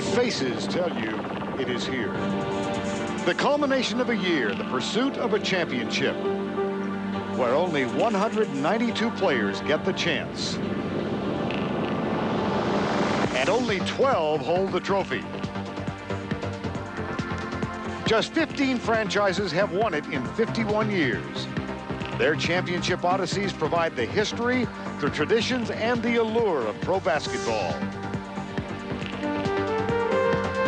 faces tell you it is here. The culmination of a year, the pursuit of a championship, where only 192 players get the chance. And only 12 hold the trophy. Just 15 franchises have won it in 51 years. Their championship odysseys provide the history, the traditions, and the allure of pro basketball.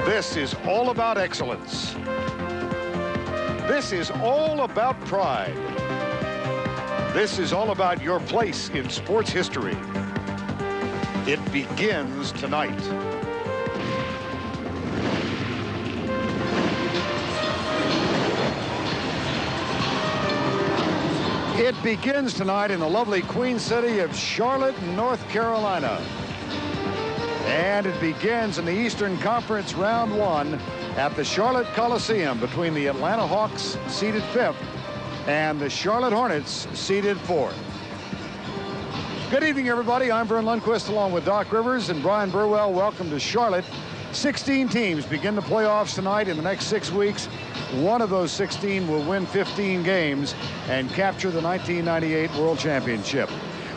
This is all about excellence. This is all about pride. This is all about your place in sports history. It begins tonight. It begins tonight in the lovely Queen City of Charlotte, North Carolina. And it begins in the Eastern Conference Round 1 at the Charlotte Coliseum between the Atlanta Hawks, seeded 5th, and the Charlotte Hornets, seeded 4th. Good evening, everybody. I'm Vern Lundquist along with Doc Rivers and Brian Burwell. Welcome to Charlotte. 16 teams begin the playoffs tonight. In the next 6 weeks, one of those 16 will win 15 games and capture the 1998 World Championship.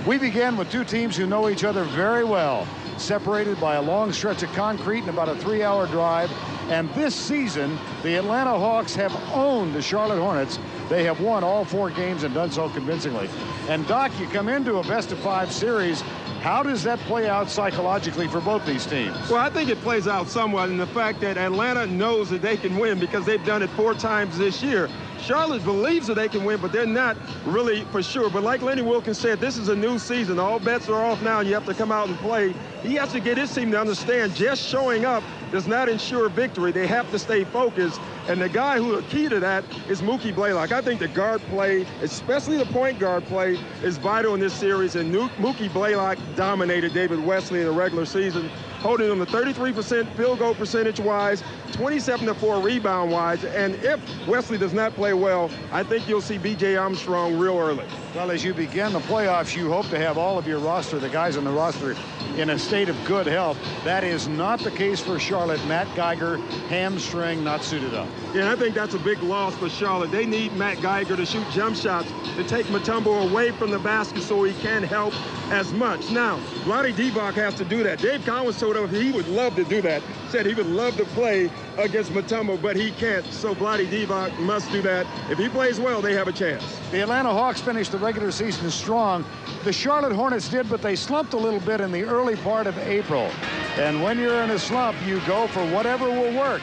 We began with two teams who know each other very well, separated by a long stretch of concrete and about a 3-hour drive. And this season, the Atlanta Hawks have owned the Charlotte Hornets. They have won all 4 games and done so convincingly. And Doc, you come into a best-of-5 series. How does that play out psychologically for both these teams? Well, I think it plays out somewhat in the fact that Atlanta knows that they can win because they've done it 4 times this year. Charlotte believes that they can win, but they're not really for sure. But like Lenny Wilkins said, this is a new season. All bets are off now, and you have to come out and play. He has to get his team to understand just showing up does not ensure victory. They have to stay focused. And the guy who is key to that is Mookie Blaylock. I think the guard play, especially the point guard play, is vital in this series. And Mookie Blaylock dominated David Wesley in the regular season, holding them to 33% field goal percentage-wise, 27-4 rebound-wise. And if Wesley does not play well, I think you'll see B.J. Armstrong real early. Well, as you begin the playoffs, you hope to have all of your roster, the guys on the roster, in a state of good health. That is not the case for Charlotte. Matt Geiger, hamstring, not suited up. Yeah, and I think that's a big loss for Charlotte. They need Matt Geiger to shoot jump shots, to take Mutombo away from the basket so he can't help as much. Now, Vlade Divac has to do that. Dave Collins told him he would love to do that. Said he would love to play against Mutombo, but he can't. So Vlade Divac must do that. If he plays well, they have a chance. The Atlanta Hawks finished the regular season strong. The Charlotte Hornets did, but they slumped a little bit in the early part of April. And when you're in a slump, you go for whatever will work.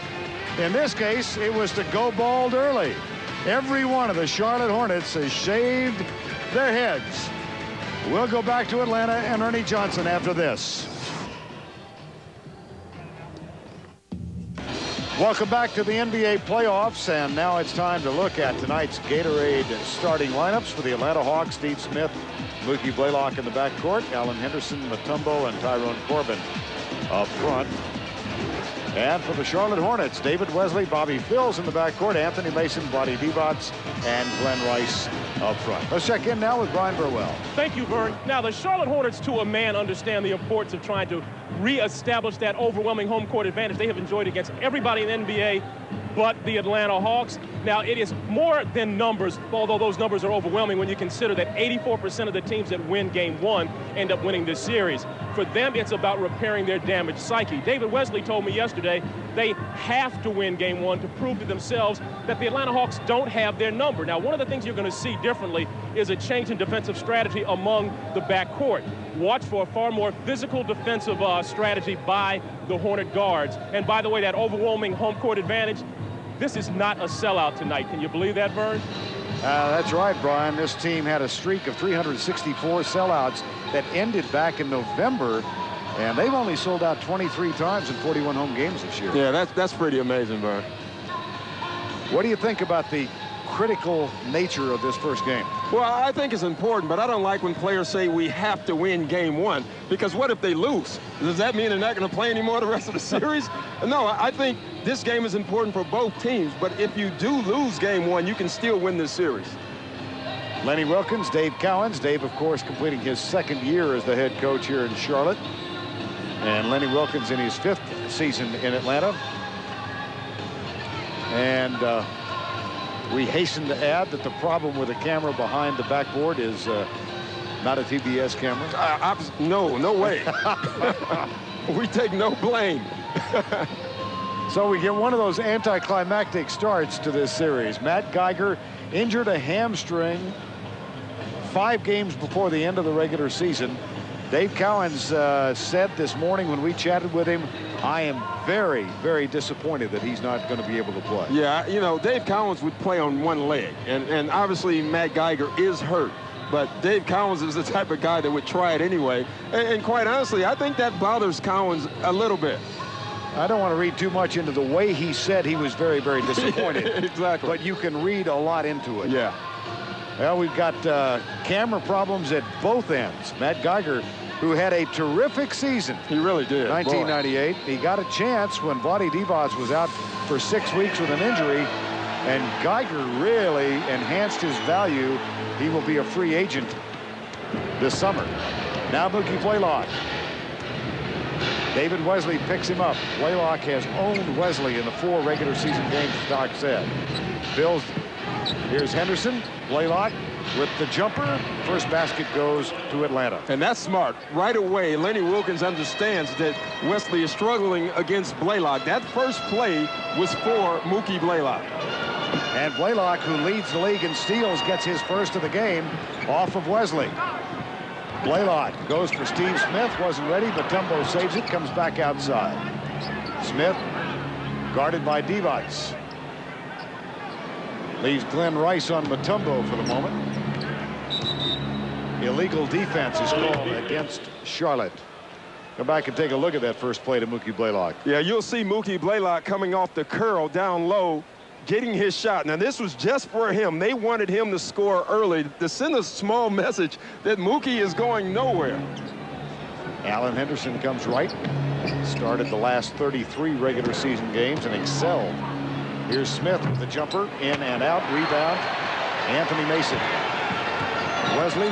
In this case, it was to go bald early. Every one of the Charlotte Hornets has shaved their heads. We'll go back to Atlanta and Ernie Johnson after this. Welcome back to the NBA playoffs, and now it's time to look at tonight's Gatorade starting lineups for the Atlanta Hawks. Steve Smith, Mookie Blaylock in the backcourt, Alan Henderson, Mutombo, and Tyrone Corbin up front. And for the Charlotte Hornets, David Wesley, Bobby Phills in the backcourt, Anthony Mason, Vlade Divac, and Glenn Rice up front. Let's check in now with Brian Burwell. Thank you, Vern. Now, the Charlotte Hornets, to a man, understand the importance of trying to reestablish that overwhelming home court advantage they have enjoyed against everybody in the NBA but the Atlanta Hawks. Now, it is more than numbers, although those numbers are overwhelming when you consider that 84% of the teams that win Game 1 end up winning this series. For them, it's about repairing their damaged psyche. David Wesley told me yesterday they have to win Game 1 to prove to themselves that the Atlanta Hawks don't have their number. Now, one of the things you're going to see differently is a change in defensive strategy among the backcourt. Watch for a far more physical defensive strategy by the Hornet guards. And by the way, that overwhelming home court advantage, this is not a sellout tonight. Can you believe that, Vern? That's right, Brian. This team had a streak of 364 sellouts that ended back in November, and they've only sold out 23 times in 41 home games this year. Yeah, that's pretty amazing, Vern. What do you think about the critical nature of this first game? Well, I think it's important, but I don't like when players say we have to win Game 1, because what if they lose? Does that mean they're not going to play anymore the rest of the series? No, I think this game is important for both teams, but if you do lose Game 1, you can still win this series. Lenny Wilkins, Dave Cowens. Dave, of course, completing his second year as the head coach here in Charlotte. And Lenny Wilkens in his 5th season in Atlanta. And we hasten to add that the problem with the camera behind the backboard is not a TBS camera. No way. We take no blame. So we get one of those anticlimactic starts to this series. Matt Geiger injured a hamstring 5 games before the end of the regular season. Dave Cowens said this morning when we chatted with him, I am very, very disappointed that he's not going to be able to play. Yeah, you know, Dave Cowens would play on one leg, and obviously Matt Geiger is hurt. But Dave Cowens is the type of guy that would try it anyway. And quite honestly, I think that bothers Cowens a little bit. I don't want to read too much into the way he said he was very, very disappointed. Exactly. But you can read a lot into it. Yeah. Well, we've got camera problems at both ends. Matt Geiger, who had a terrific season. He really did. 1998. Boy. He got a chance when Vlade Divac was out for 6 weeks with an injury. And Geiger really enhanced his value. He will be a free agent this summer. Now Mookie Blaylock. David Wesley picks him up. Blaylock has owned Wesley in the 4 regular season games, Doc said. Bills, here's Henderson. Blaylock with the jumper. First basket goes to Atlanta. And that's smart. Right away, Lenny Wilkens understands that Wesley is struggling against Blaylock. That first play was for Mookie Blaylock. And Blaylock, who leads the league in steals, gets his first of the game off of Wesley. Blaylock goes for Steve Smith, wasn't ready, but Mutombo saves it, comes back outside. Smith guarded by Divac. Leaves Glenn Rice on Mutombo for the moment. Illegal defense is called against Charlotte. Go back and take a look at that first play to Mookie Blaylock. Yeah, you'll see Mookie Blaylock coming off the curl down low, getting his shot. Now, this was just for him. They wanted him to score early to send a small message that Mookie is going nowhere. Alan Henderson comes right. Started the last 33 regular season games and excelled. Here's Smith with the jumper, in and out, rebound. Anthony Mason. Wesley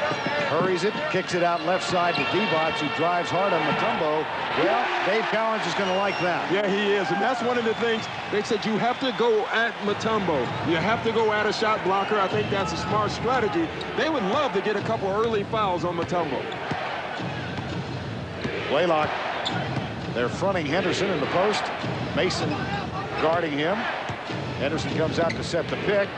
hurries it, kicks it out left side to Divac, who drives hard on Mutombo. Well, Dave Cowens is going to like that. Yeah, he is, and that's one of the things they said you have to go at Mutombo. You have to go at a shot blocker. I think that's a smart strategy. They would love to get a couple early fouls on Mutombo. Blaylock, they're fronting Henderson in the post. Mason guarding him. Henderson comes out to set the pick.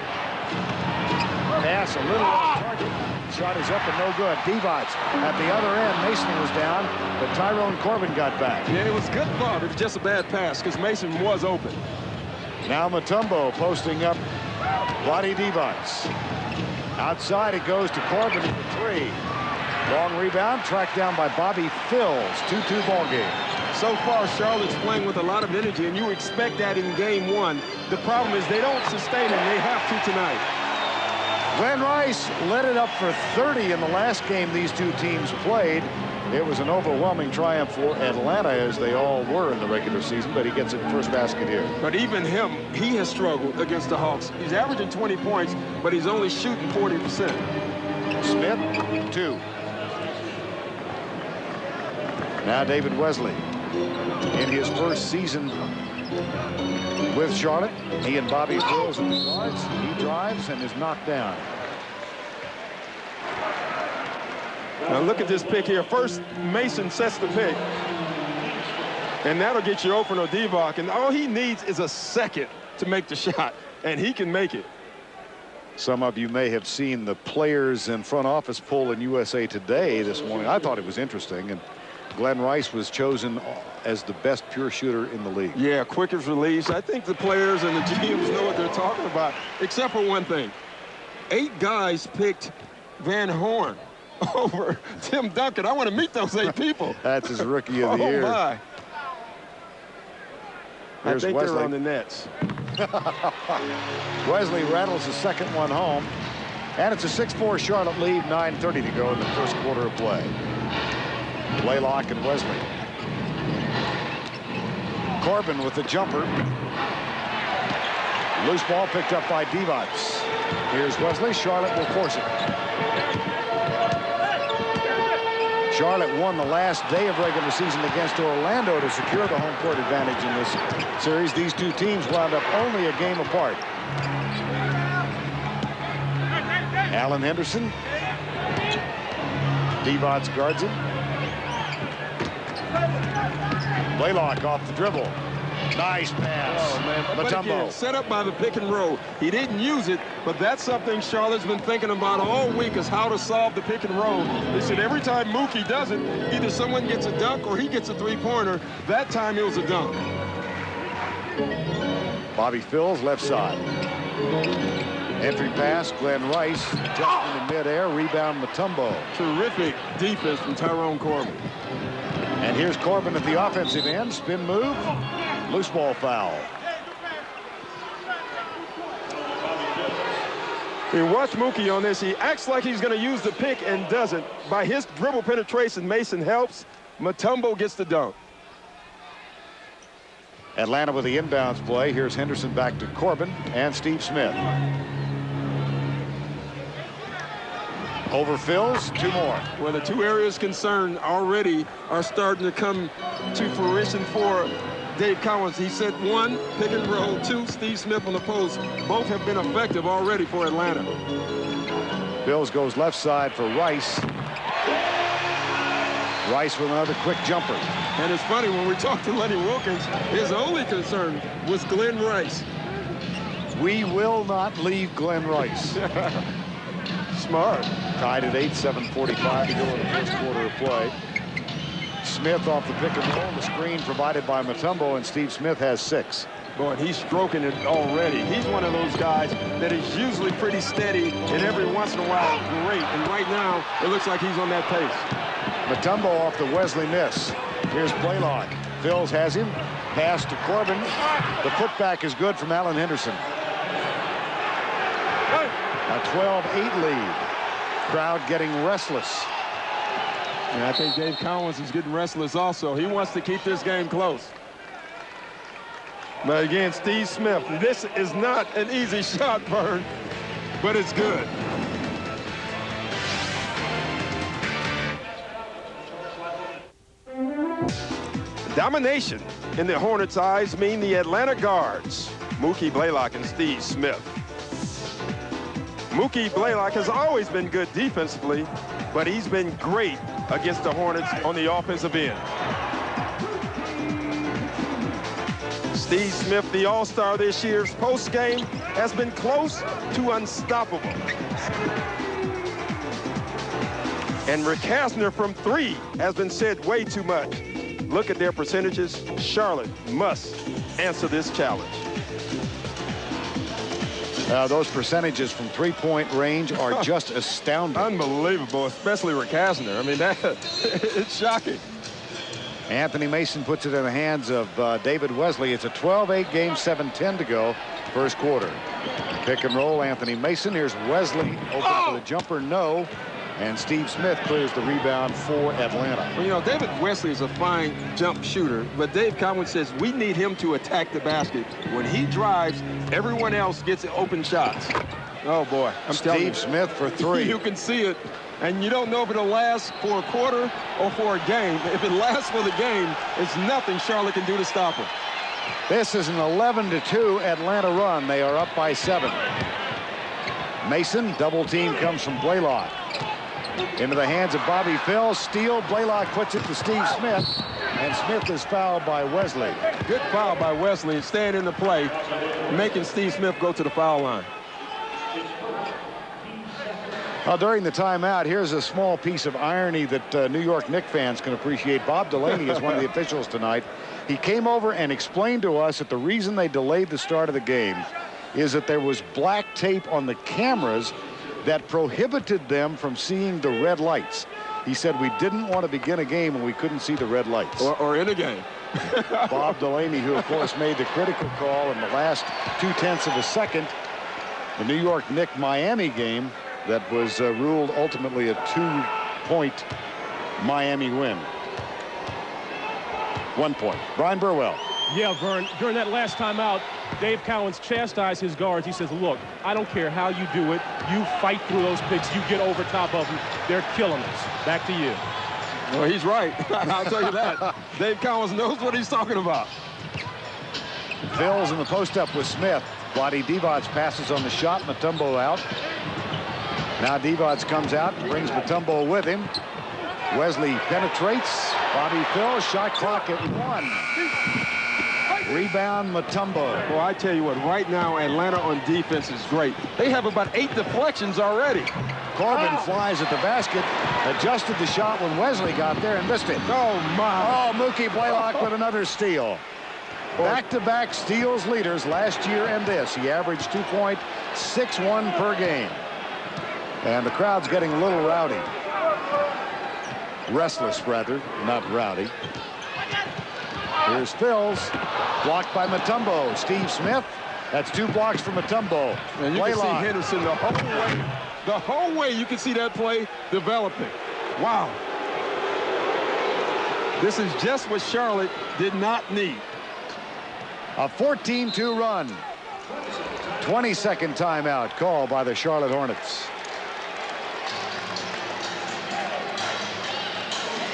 Pass a little off target. Shot is up and no good. Divac at the other end. Mason was down, but Tyrone Corbin got back. Yeah, it was good thought. It was just a bad pass because Mason was open. Now Mutombo posting up Vlade Divac. Outside it goes to Corbin for 3. Long rebound, tracked down by Bobby Phills. 2-2 ball game. So far, Charlotte's playing with a lot of energy, and you expect that in game 1. The problem is they don't sustain it, and they have to tonight. Glenn Rice led it up for 30 in the last game these two teams played. It was an overwhelming triumph for Atlanta, as they all were in the regular season, but he gets it first basket here. But even him, he has struggled against the Hawks. He's averaging 20 points, but he's only shooting 40%. Smith, 2. Now David Wesley in his first season with Charlotte. He and Bobby Phills in the guards. He drives and is knocked down. Now look at this pick here. First, Mason sets the pick. And that'll get you open on Divac. And all he needs is a second to make the shot. And he can make it. Some of you may have seen the players and front office poll in USA Today this morning. I thought it was interesting. And Glenn Rice was chosen as the best pure shooter in the league. Yeah, quickest release. I think the players and the GMs know what they're talking about, except for one thing. 8 guys picked Van Horn over Tim Duncan. I want to meet those 8 people. That's his rookie of the year. Oh, my. There's I think Wesley. they're on the Nets. Wesley rattles the second one home. And it's a 6-4 Charlotte lead, 9:30 to go in the first quarter of play. Blaylock and Wesley. Corbin with the jumper. Loose ball picked up by Divac. Here's Wesley. Charlotte will force it. Charlotte won the last day of regular season against Orlando to secure the home court advantage in this series. These two teams wound up only a game apart. Alan Henderson. Divac guards him. Blaylock off the dribble. Nice pass. Oh, man. But Mutombo. again, set up by the pick and roll. He didn't use it, but that's something Charlotte's been thinking about all week, is how to solve the pick and roll. They said every time Mookie does it, either someone gets a dunk or he gets a three-pointer. That time it was a dunk. Bobby Phills, left side. Entry pass, Glenn Rice. Adjustment in midair, rebound Mutombo. Terrific defense from Tyrone Corbin. And here's Corbin at the offensive end. Spin move. Loose ball foul. You watch Mookie on this. He acts like he's going to use the pick and doesn't. By his dribble penetration, Mason helps. Mutombo gets the dunk. Atlanta with the inbounds play. Here's Henderson back to Corbin and Steve Smith. Overfills, two more. Well, the two areas concerned already are starting to come to fruition for Dave Collins. He said one, pick and roll, two, Steve Smith on the post. Both have been effective already for Atlanta. Bills goes left side for Rice. Rice with another quick jumper. And it's funny, when we talked to Lenny Wilkins, his only concern was Glenn Rice. We will not leave Glenn Rice. Smart. Tied at 8, 7:45 to go in the first quarter of play. Smith off the pick and roll. The screen provided by Mutombo, and Steve Smith has 6. Boy, and he's stroking it already. He's one of those guys that is usually pretty steady, and every once in a while, great. And right now, it looks like he's on that pace. Mutombo off the Wesley miss. Here's Blaylock. Phills has him. Pass to Corbin. The putback is good from Alan Henderson. A 12-8 lead. Crowd getting restless. And I think Dave Collins is getting restless also. He wants to keep this game close. But again, Steve Smith, this is not an easy shot, Vern, but it's good. Domination in the Hornets' eyes mean the Atlanta guards, Mookie Blaylock and Steve Smith. Mookie Blaylock has always been good defensively, but he's been great against the Hornets on the offensive end. Steve Smith, the all-star this year's post-game, has been close to unstoppable. And Rick Hasner from 3 has been said way too much. Look at their percentages. Charlotte must answer this challenge. Those percentages from three-point range are just astounding. Unbelievable, especially Rick Hasner. I mean, it's shocking. Anthony Mason puts it in the hands of David Wesley. It's a 12-8 game, 7:10 to go, first quarter. Pick and roll, Anthony Mason. Here's Wesley, open for the jumper, no. And Steve Smith clears the rebound for Atlanta. Well, you know, David Wesley is a fine jump shooter, but Dave Collins says we need him to attack the basket. When he drives, everyone else gets open shots. Oh, boy. I'm telling you. Steve Smith for 3. You can see it, and you don't know if it'll last for a quarter or for a game. If it lasts for the game, it's nothing Charlotte can do to stop him. This is an 11-2 Atlanta run. They are up by 7. Mason, double team comes from Blaylock. Into the hands of Bobby Phills. Steal. Blaylock puts it to Steve Smith. And Smith is fouled by Wesley. Good foul by Wesley, staying in the play, making Steve Smith go to the foul line. During the timeout, here's a small piece of irony that New York Knicks fans can appreciate. Bob Delaney is one of the officials tonight. He came over and explained to us that the reason they delayed the start of the game is that there was black tape on the cameras that prohibited them from seeing the red lights. He said we didn't want to begin a game when we couldn't see the red lights. Or in a game. Bob Delaney, who of course made the critical call in the last 0.2 of a second, the New York Knicks Miami game that was ruled ultimately a 2-point Miami win. 1 point. Brian Burwell. Yeah, Vern, during that last timeout, Dave Collins chastised his guards. He says, look, I don't care how you do it. You fight through those picks. You get over top of them. They're killing us. Back to you. Well, he's right. I'll tell you that. Dave Collins knows what he's talking about. Phil's in the post-up with Smith. Vlade Divac passes on the shot. Mutombo out. Now Divac comes out and brings Mutombo with him. Wesley penetrates. Bobby Phil, shot clock at 1. Rebound Mutombo. Well, I tell you what, right now Atlanta on defense is great. They have about 8 deflections already. Corbin flies at the basket, adjusted the shot when Wesley got there and missed it. Oh, my. Oh, Mookie Blaylock with another steal. Back-to-back steals leaders last year and this. He averaged 2.61 per game. And the crowd's getting a little rowdy. Restless, rather, not rowdy. Here's Phil's. Blocked by Mutombo. Steve Smith. That's 2 blocks for Mutombo. And you can see Henderson the whole way. The whole way you can see that play developing. Wow. This is just what Charlotte did not need. A 14-2 run. 22nd timeout called by the Charlotte Hornets.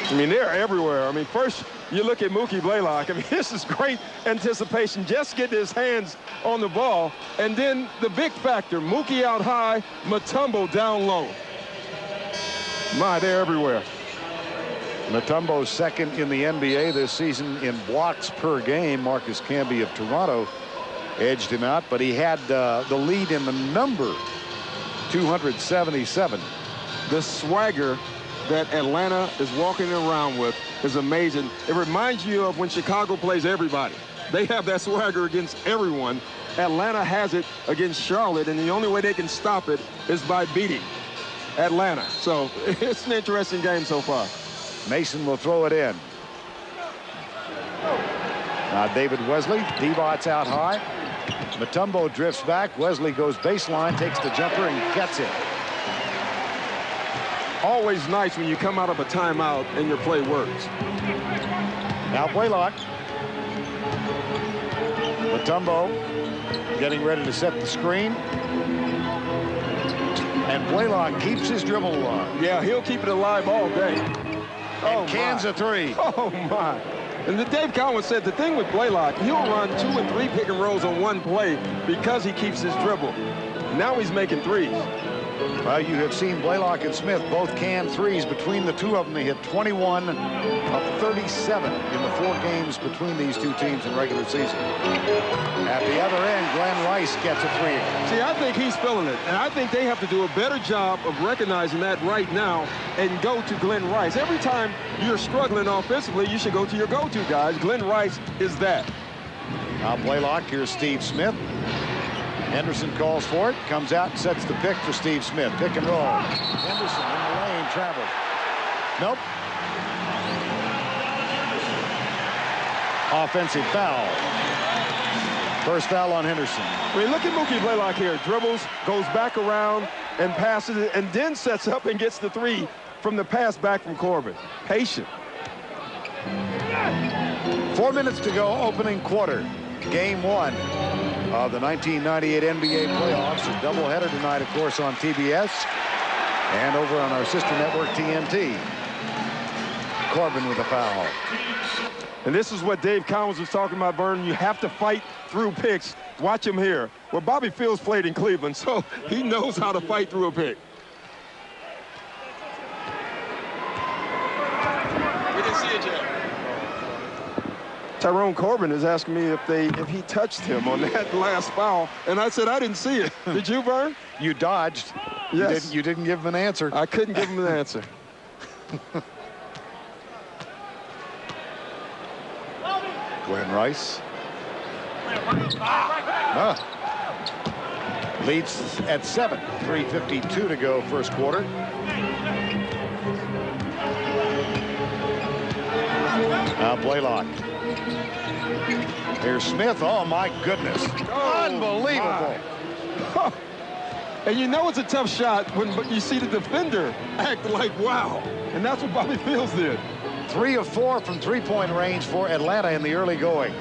I mean, they're everywhere. I mean, first you look at Mookie Blaylock. I mean, this is great anticipation, just getting his hands on the ball. And then the big factor, Mookie out high, Mutombo down low. My, they're everywhere. Mutombo's second in the NBA this season in blocks per game. Marcus Camby of Toronto edged him out, but he had the lead in the number, 277. The swagger that Atlanta is walking around with is amazing. It reminds you of when Chicago plays everybody. They have that swagger against everyone. Atlanta has it against Charlotte, and the only way they can stop it is by beating Atlanta. So it's an interesting game so far. Mason will throw it in. Now David Wesley. Divac out high. Mutombo drifts back. Wesley goes baseline, takes the jumper, and gets it. Always nice when you come out of a timeout and your play works. Now Blaylock. Mutombo getting ready to set the screen. And Blaylock keeps his dribble alive. Yeah, he'll keep it alive all day. And cans a 3. Oh, my. And Dave Collins said the thing with Blaylock, he'll run 2 and 3 pick and rolls on one play because he keeps his dribble. Now he's making 3s. Well, you have seen Blaylock and Smith both can 3s. Between the two of them, they hit 21 of 37 in the 4 games between these two teams in regular season. At the other end, Glenn Rice gets a 3. See, I think he's feeling it, and I think they have to do a better job of recognizing that right now and go to Glenn Rice. Every time you're struggling offensively, you should go to your go-to guys. Glenn Rice is that. Now Blaylock, here's Steve Smith. Henderson calls for it, comes out and sets the pick for Steve Smith. Pick and roll. Henderson in the lane, traveled. Nope. Offensive foul. First foul on Henderson. I mean, look at Mookie Blaylock here. Dribbles, goes back around and passes it, and then sets up and gets the 3 from the pass back from Corbin. Patient. 4 minutes to go, opening quarter. Game 1 of the 1998 NBA playoffs. A doubleheader tonight, of course, on TBS and over on our sister network, TNT. Corbin with a foul. And this is what Dave Collins was talking about, Vernon. You have to fight through picks. Watch him here. Well, Bobby Fields played in Cleveland, so he knows how to fight through a pick. We didn't see it yet. Tyrone Corbin is asking me if he touched him on that last foul, and I said I didn't see it. Did you, Vern? You dodged. Yes. You didn't give him an answer. I couldn't give him an answer. Glenn Rice. Leads at 7. 3:52 to go, first quarter. Now Blaylock. Here's Smith. Oh, my goodness. Oh, unbelievable. My. And you know it's a tough shot when you see the defender act like, wow. And that's what Bobby Fields did. 3 of 4 from three-point range for Atlanta in the early going.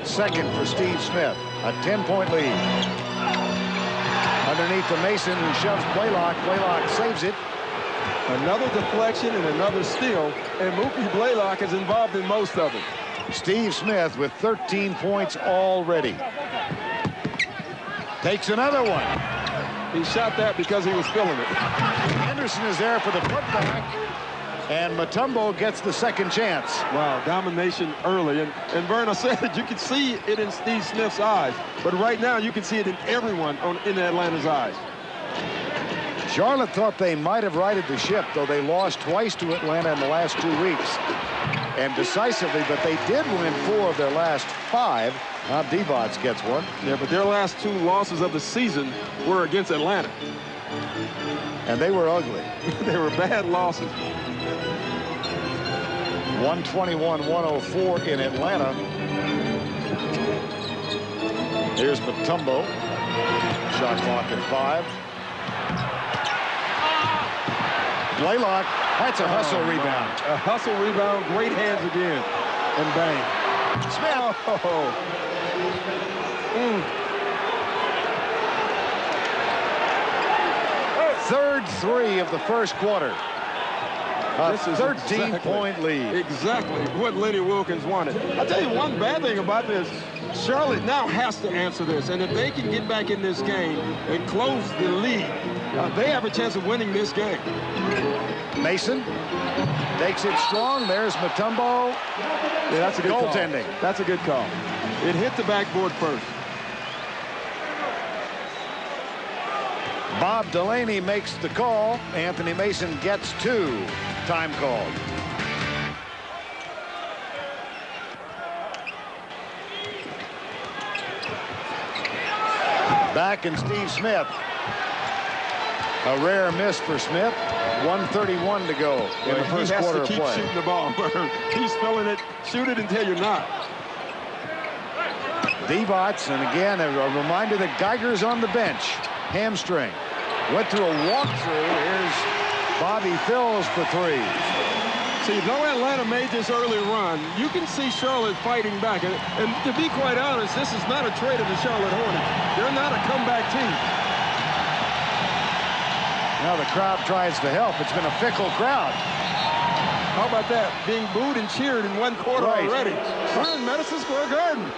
Second for Steve Smith. A 10-point lead. Underneath to Mason, who shoves Blaylock. Blaylock saves it. Another deflection and another steal, and Mookie Blaylock is involved in most of it. Steve Smith with 13 points already. Takes another one. He shot that because he was feeling it. Henderson is there for the putback, and Mutombo gets the second chance. Wow, domination early. And Vern, I said it, you can see it in Steve Smith's eyes, but right now you can see it in everyone in Atlanta's eyes. Charlotte thought they might have righted the ship, though they lost twice to Atlanta in the last 2 weeks, and decisively, but they did win 4 of their last 5. Now Divac gets one. Yeah, but their last 2 losses of the season were against Atlanta. And they were ugly. They were bad losses. 121-104 in Atlanta. Here's Mutombo. Shot clock at 5. Blaylock, that's a hustle rebound. A hustle rebound, great hands again. And bang. Smith. Oh. Third 3 of the first quarter. A 13-point lead. Exactly what Lenny Wilkens wanted. I'll tell you one bad thing about this. Charlotte now has to answer this, and if they can get back in this game and close the lead, they have a chance of winning this game. Mason takes it strong. There's Mutombo. Yeah, that's a good goaltending. Call. That's a good call. It hit the backboard first. Bob Delaney makes the call. Anthony Mason gets 2. Time called. Back in Steve Smith. A rare miss for Smith. 1:31 to go in the first quarter of play. He has to keep shooting the ball. He's filling it. Shoot it until you're not. Divac, and again, a reminder that Geiger's on the bench. Hamstring. Went through a walkthrough. Here's Bobby Phills for 3. See, though Atlanta made this early run, you can see Charlotte fighting back. And to be quite honest, this is not a trade of the Charlotte Hornets. They're not a comeback team. Now the crowd tries to help. It's been a fickle crowd. How about that? Being booed and cheered in 1 quarter already. We're in Madison Square Garden.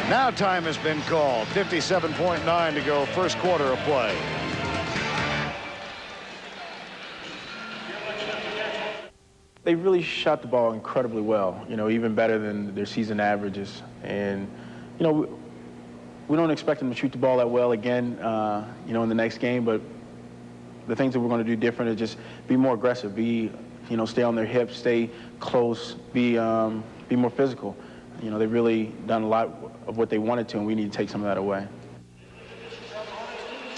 Now time has been called. 57.9 to go, first quarter of play. They really shot the ball incredibly well, you know, even better than their season averages. And, you know, we don't expect them to shoot the ball that well again, you know, in the next game, but the things that we're going to do different is just be more aggressive, you know, stay on their hips, stay close, be more physical. You know, they've really done a lot of what they wanted to, and we need to take some of that away.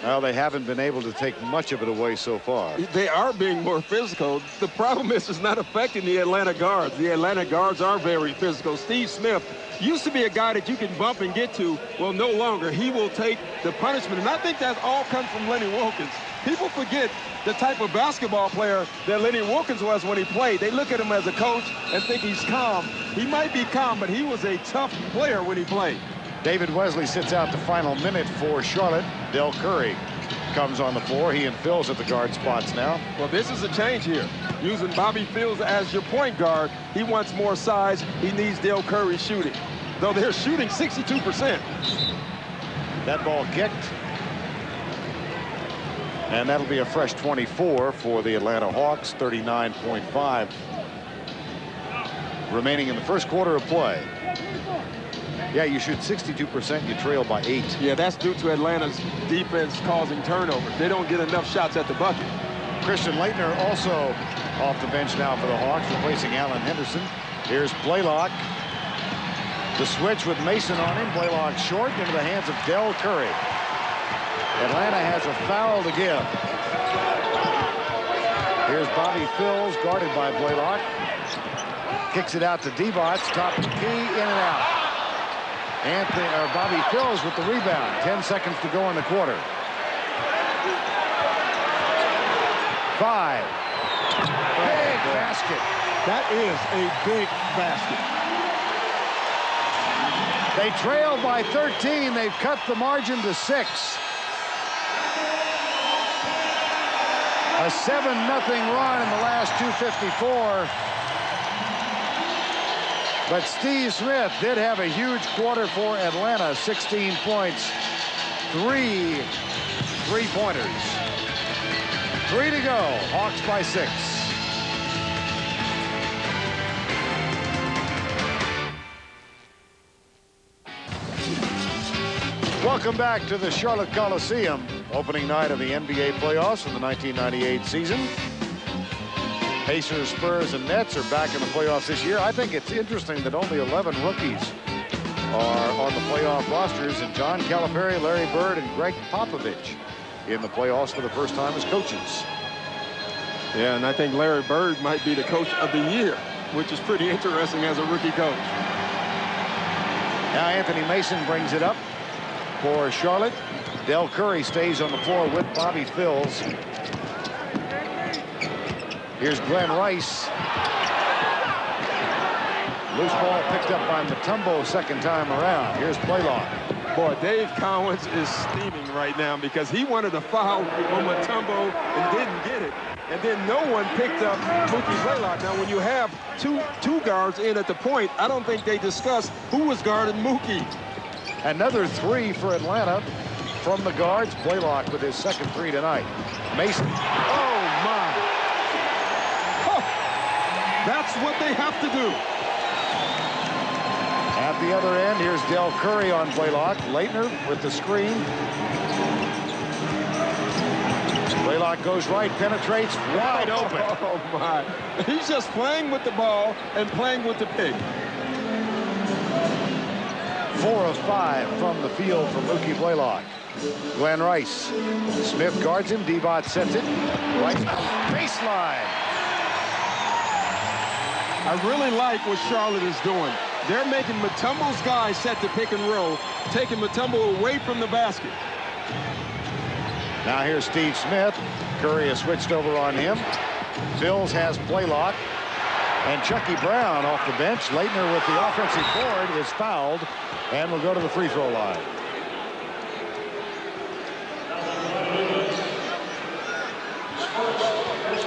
Well, they haven't been able to take much of it away so far. They are being more physical. The problem is it's not affecting the Atlanta guards. The Atlanta guards are very physical. Steve Smith used to be a guy that you can bump and get to. Well, no longer. He will take the punishment. And I think that all comes from Lenny Wilkens. People forget the type of basketball player that Lenny Wilkens was when he played. They look at him as a coach and think he's calm. He might be calm, but he was a tough player when he played. David Wesley sits out the final minute for Charlotte. Del Curry comes on the floor. He and Phil's at the guard spots now. Well, this is a change here. Using Bobby Phills as your point guard, he wants more size. He needs Del Curry shooting. Though they're shooting 62%. That ball kicked. And that'll be a fresh 24 for the Atlanta Hawks. 39.5 remaining in the first quarter of play. Yeah, you shoot 62%, you trail by 8. Yeah, that's due to Atlanta's defense causing turnovers. They don't get enough shots at the bucket. Christian Laettner also off the bench now for the Hawks, replacing Alan Henderson. Here's Blaylock. The switch with Mason on him. Blaylock short into the hands of Del Curry. Atlanta has a foul to give. Here's Bobby Phills, guarded by Blaylock. Kicks it out to Divac, top of the key, in and out. Bobby Phills with the rebound. 10 seconds to go in the quarter. 5. Big basket. That is a big basket. They trail by 13. They've cut the margin to 6. A 7-0 run in the last 2:54. But Steve Smith did have a huge quarter for Atlanta. 16 points, 3 3-pointers. 3 to go. Hawks by 6. Welcome back to the Charlotte Coliseum. Opening night of the NBA playoffs in the 1998 season. Pacers, Spurs, and Nets are back in the playoffs this year. I think it's interesting that only 11 rookies are on the playoff rosters, and John Calipari, Larry Bird, and Greg Popovich in the playoffs for the first time as coaches. Yeah, and I think Larry Bird might be the coach of the year, which is pretty interesting as a rookie coach. Now Anthony Mason brings it up for Charlotte. Del Curry stays on the floor with Bobby Phills. Here's Glenn Rice. Loose ball picked up by Mutombo second time around. Here's Blaylock. Boy, Dave Cowens is steaming right now because he wanted a foul on Mutombo and didn't get it. And then no one picked up Mookie Blaylock. Now, when you have two guards in at the point, I don't think they discussed who was guarding Mookie. Another 3 for Atlanta from the guards. Blaylock with his second 3 tonight. Mason. Oh, my. Oh, that's what they have to do. At the other end, here's Del Curry on Blaylock. Leitner with the screen. Blaylock goes right, penetrates, wide open. Oh, my. He's just playing with the ball and playing with the pick. 4 of 5 from the field for Mookie Blaylock. Glenn Rice. Smith guards him. Divac sets it. Right baseline. I really like what Charlotte is doing. They're making Mutombo's guys set the pick and roll, taking Mutombo away from the basket. Now here's Steve Smith. Curry has switched over on him. Phills has Blaylock. And Chucky Brown off the bench. Leitner with the offensive board is fouled and will go to the free throw line.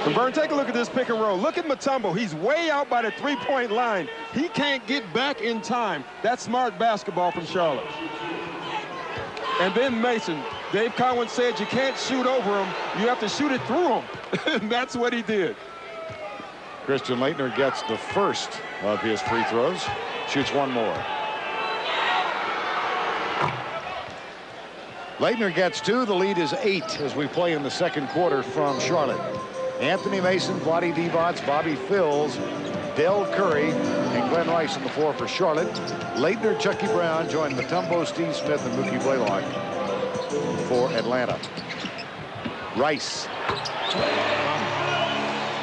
And Vern, take a look at this pick and roll. Look at Mutombo. He's way out by the three-point line. He can't get back in time. That's smart basketball from Charlotte. And then Mason. Dave Cowens said you can't shoot over him. You have to shoot it through him. And that's what he did. Christian Leitner gets the first of his free throws. Shoots one more. Leitner gets 2. The lead is 8 as we play in the second quarter from Charlotte. Anthony Mason, Vlade Divac, Bobby Phills, Del Curry, and Glenn Rice on the floor for Charlotte. Leitner, Chucky Brown join Mutombo, Steve Smith, and Mookie Blaylock for Atlanta. Rice.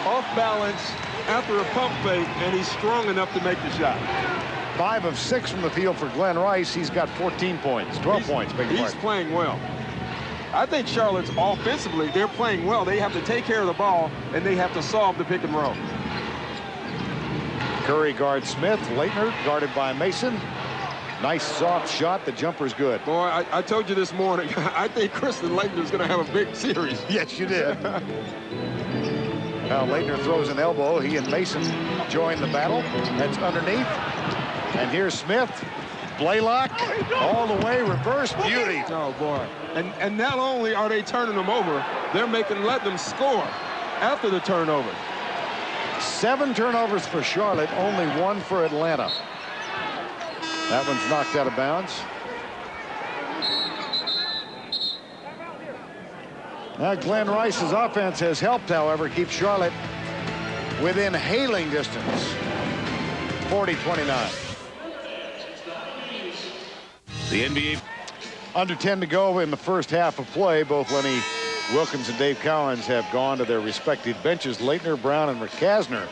Off balance after a pump fake, and he's strong enough to make the shot. 5 of 6 from the field for Glenn Rice. He's got 14 points, 12 points. He's playing well. I think Charlotte's offensively, they're playing well. They have to take care of the ball, and they have to solve the pick and roll. Curry guards Smith. Leitner guarded by Mason. Nice soft shot. The jumper's good. Boy, I told you this morning, I think Christian Leitner's going to have a big series. Yes, you did. Now Leitner throws an elbow. He and Mason join the battle. That's underneath. And here's Smith. Blaylock all the way, reverse beauty. Oh, boy. And not only are they turning them over, they're letting them score after the turnover. 7 turnovers for Charlotte, only 1 for Atlanta. That one's knocked out of bounds. Now Glenn Rice's offense has helped, however, keep Charlotte within hailing distance. 40-29. The NBA. Under 10 to go in the first half of play. Both Lenny Wilkens and Dave Cowens have gone to their respective benches. Leitner, Brown, and McCasner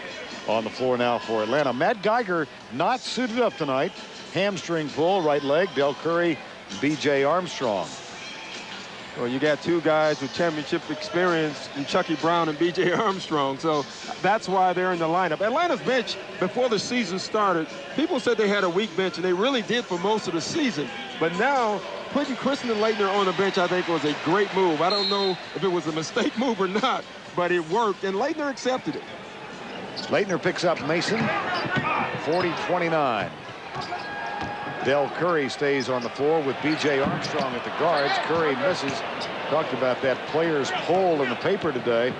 on the floor now for Atlanta. Matt Geiger not suited up tonight. Hamstring pull, right leg. Del Curry, B.J. Armstrong. Well, you got 2 guys with championship experience in Chucky Brown and B.J. Armstrong, so that's why they're in the lineup. Atlanta's bench, before the season started, people said they had a weak bench, and they really did for most of the season. But now, putting Christian Leitner on the bench, I think, was a great move. I don't know if it was a mistake move or not, but it worked, and Leitner accepted it. Leitner picks up Mason, 40-29. Del Curry stays on the floor with B.J. Armstrong at the guards. Curry misses. Talked about that players' poll in the paper today,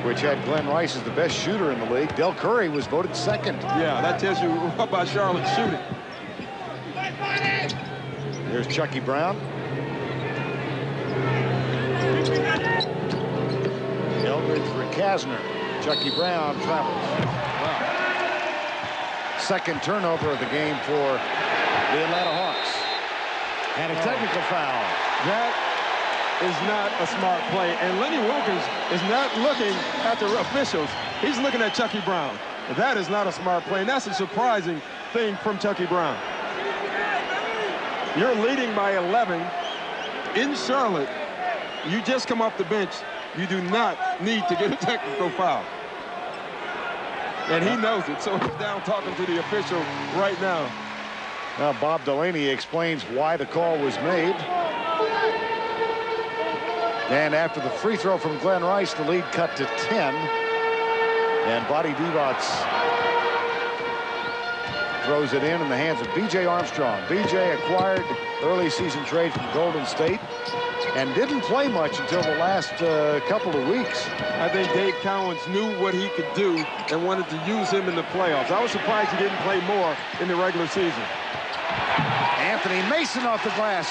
which had Glenn Rice as the best shooter in the league. Del Curry was voted second. Yeah, that tells you about Charlotte's shooting. There's Chucky Brown. Eldridge for Kasner. Chucky Brown travels. Wow. Second turnover of the game for the Atlanta Hawks. And a technical foul. That is not a smart play. And Lenny Wilkins is not looking at the officials. He's looking at Chucky Brown. That is not a smart play. And that's a surprising thing from Chucky Brown. You're leading by 11 in Charlotte. You just come off the bench. You do not need to get a technical foul. And he knows it, so he's down talking to the official right now. Now Bob Delaney explains why the call was made. And after the free throw from Glenn Rice, the lead cut to 10. And Body Divac throws it in the hands of B.J. Armstrong. B.J. acquired early season trade from Golden State and didn't play much until the last couple of weeks. I think Dave Cowens knew what he could do and wanted to use him in the playoffs. I was surprised he didn't play more in the regular season. Anthony Mason off the glass.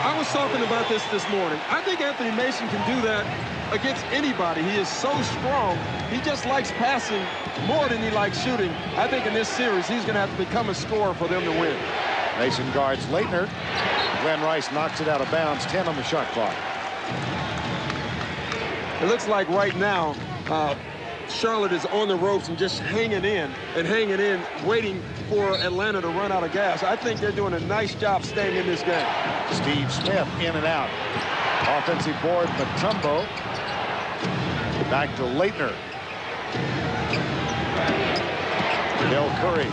I was talking about this morning. I think Anthony Mason can do that against anybody. He is so strong. He just likes passing more than he likes shooting. I think in this series, he's going to have to become a scorer for them to win. Mason guards Leitner. Glenn Rice knocks it out of bounds. 10 on the shot clock. It looks like right now, Charlotte is on the ropes and just hanging in, waiting for Atlanta to run out of gas. I think they're doing a nice job staying in this game. Steve Smith in and out. Offensive board, Mutombo. Back to Leitner. Del Curry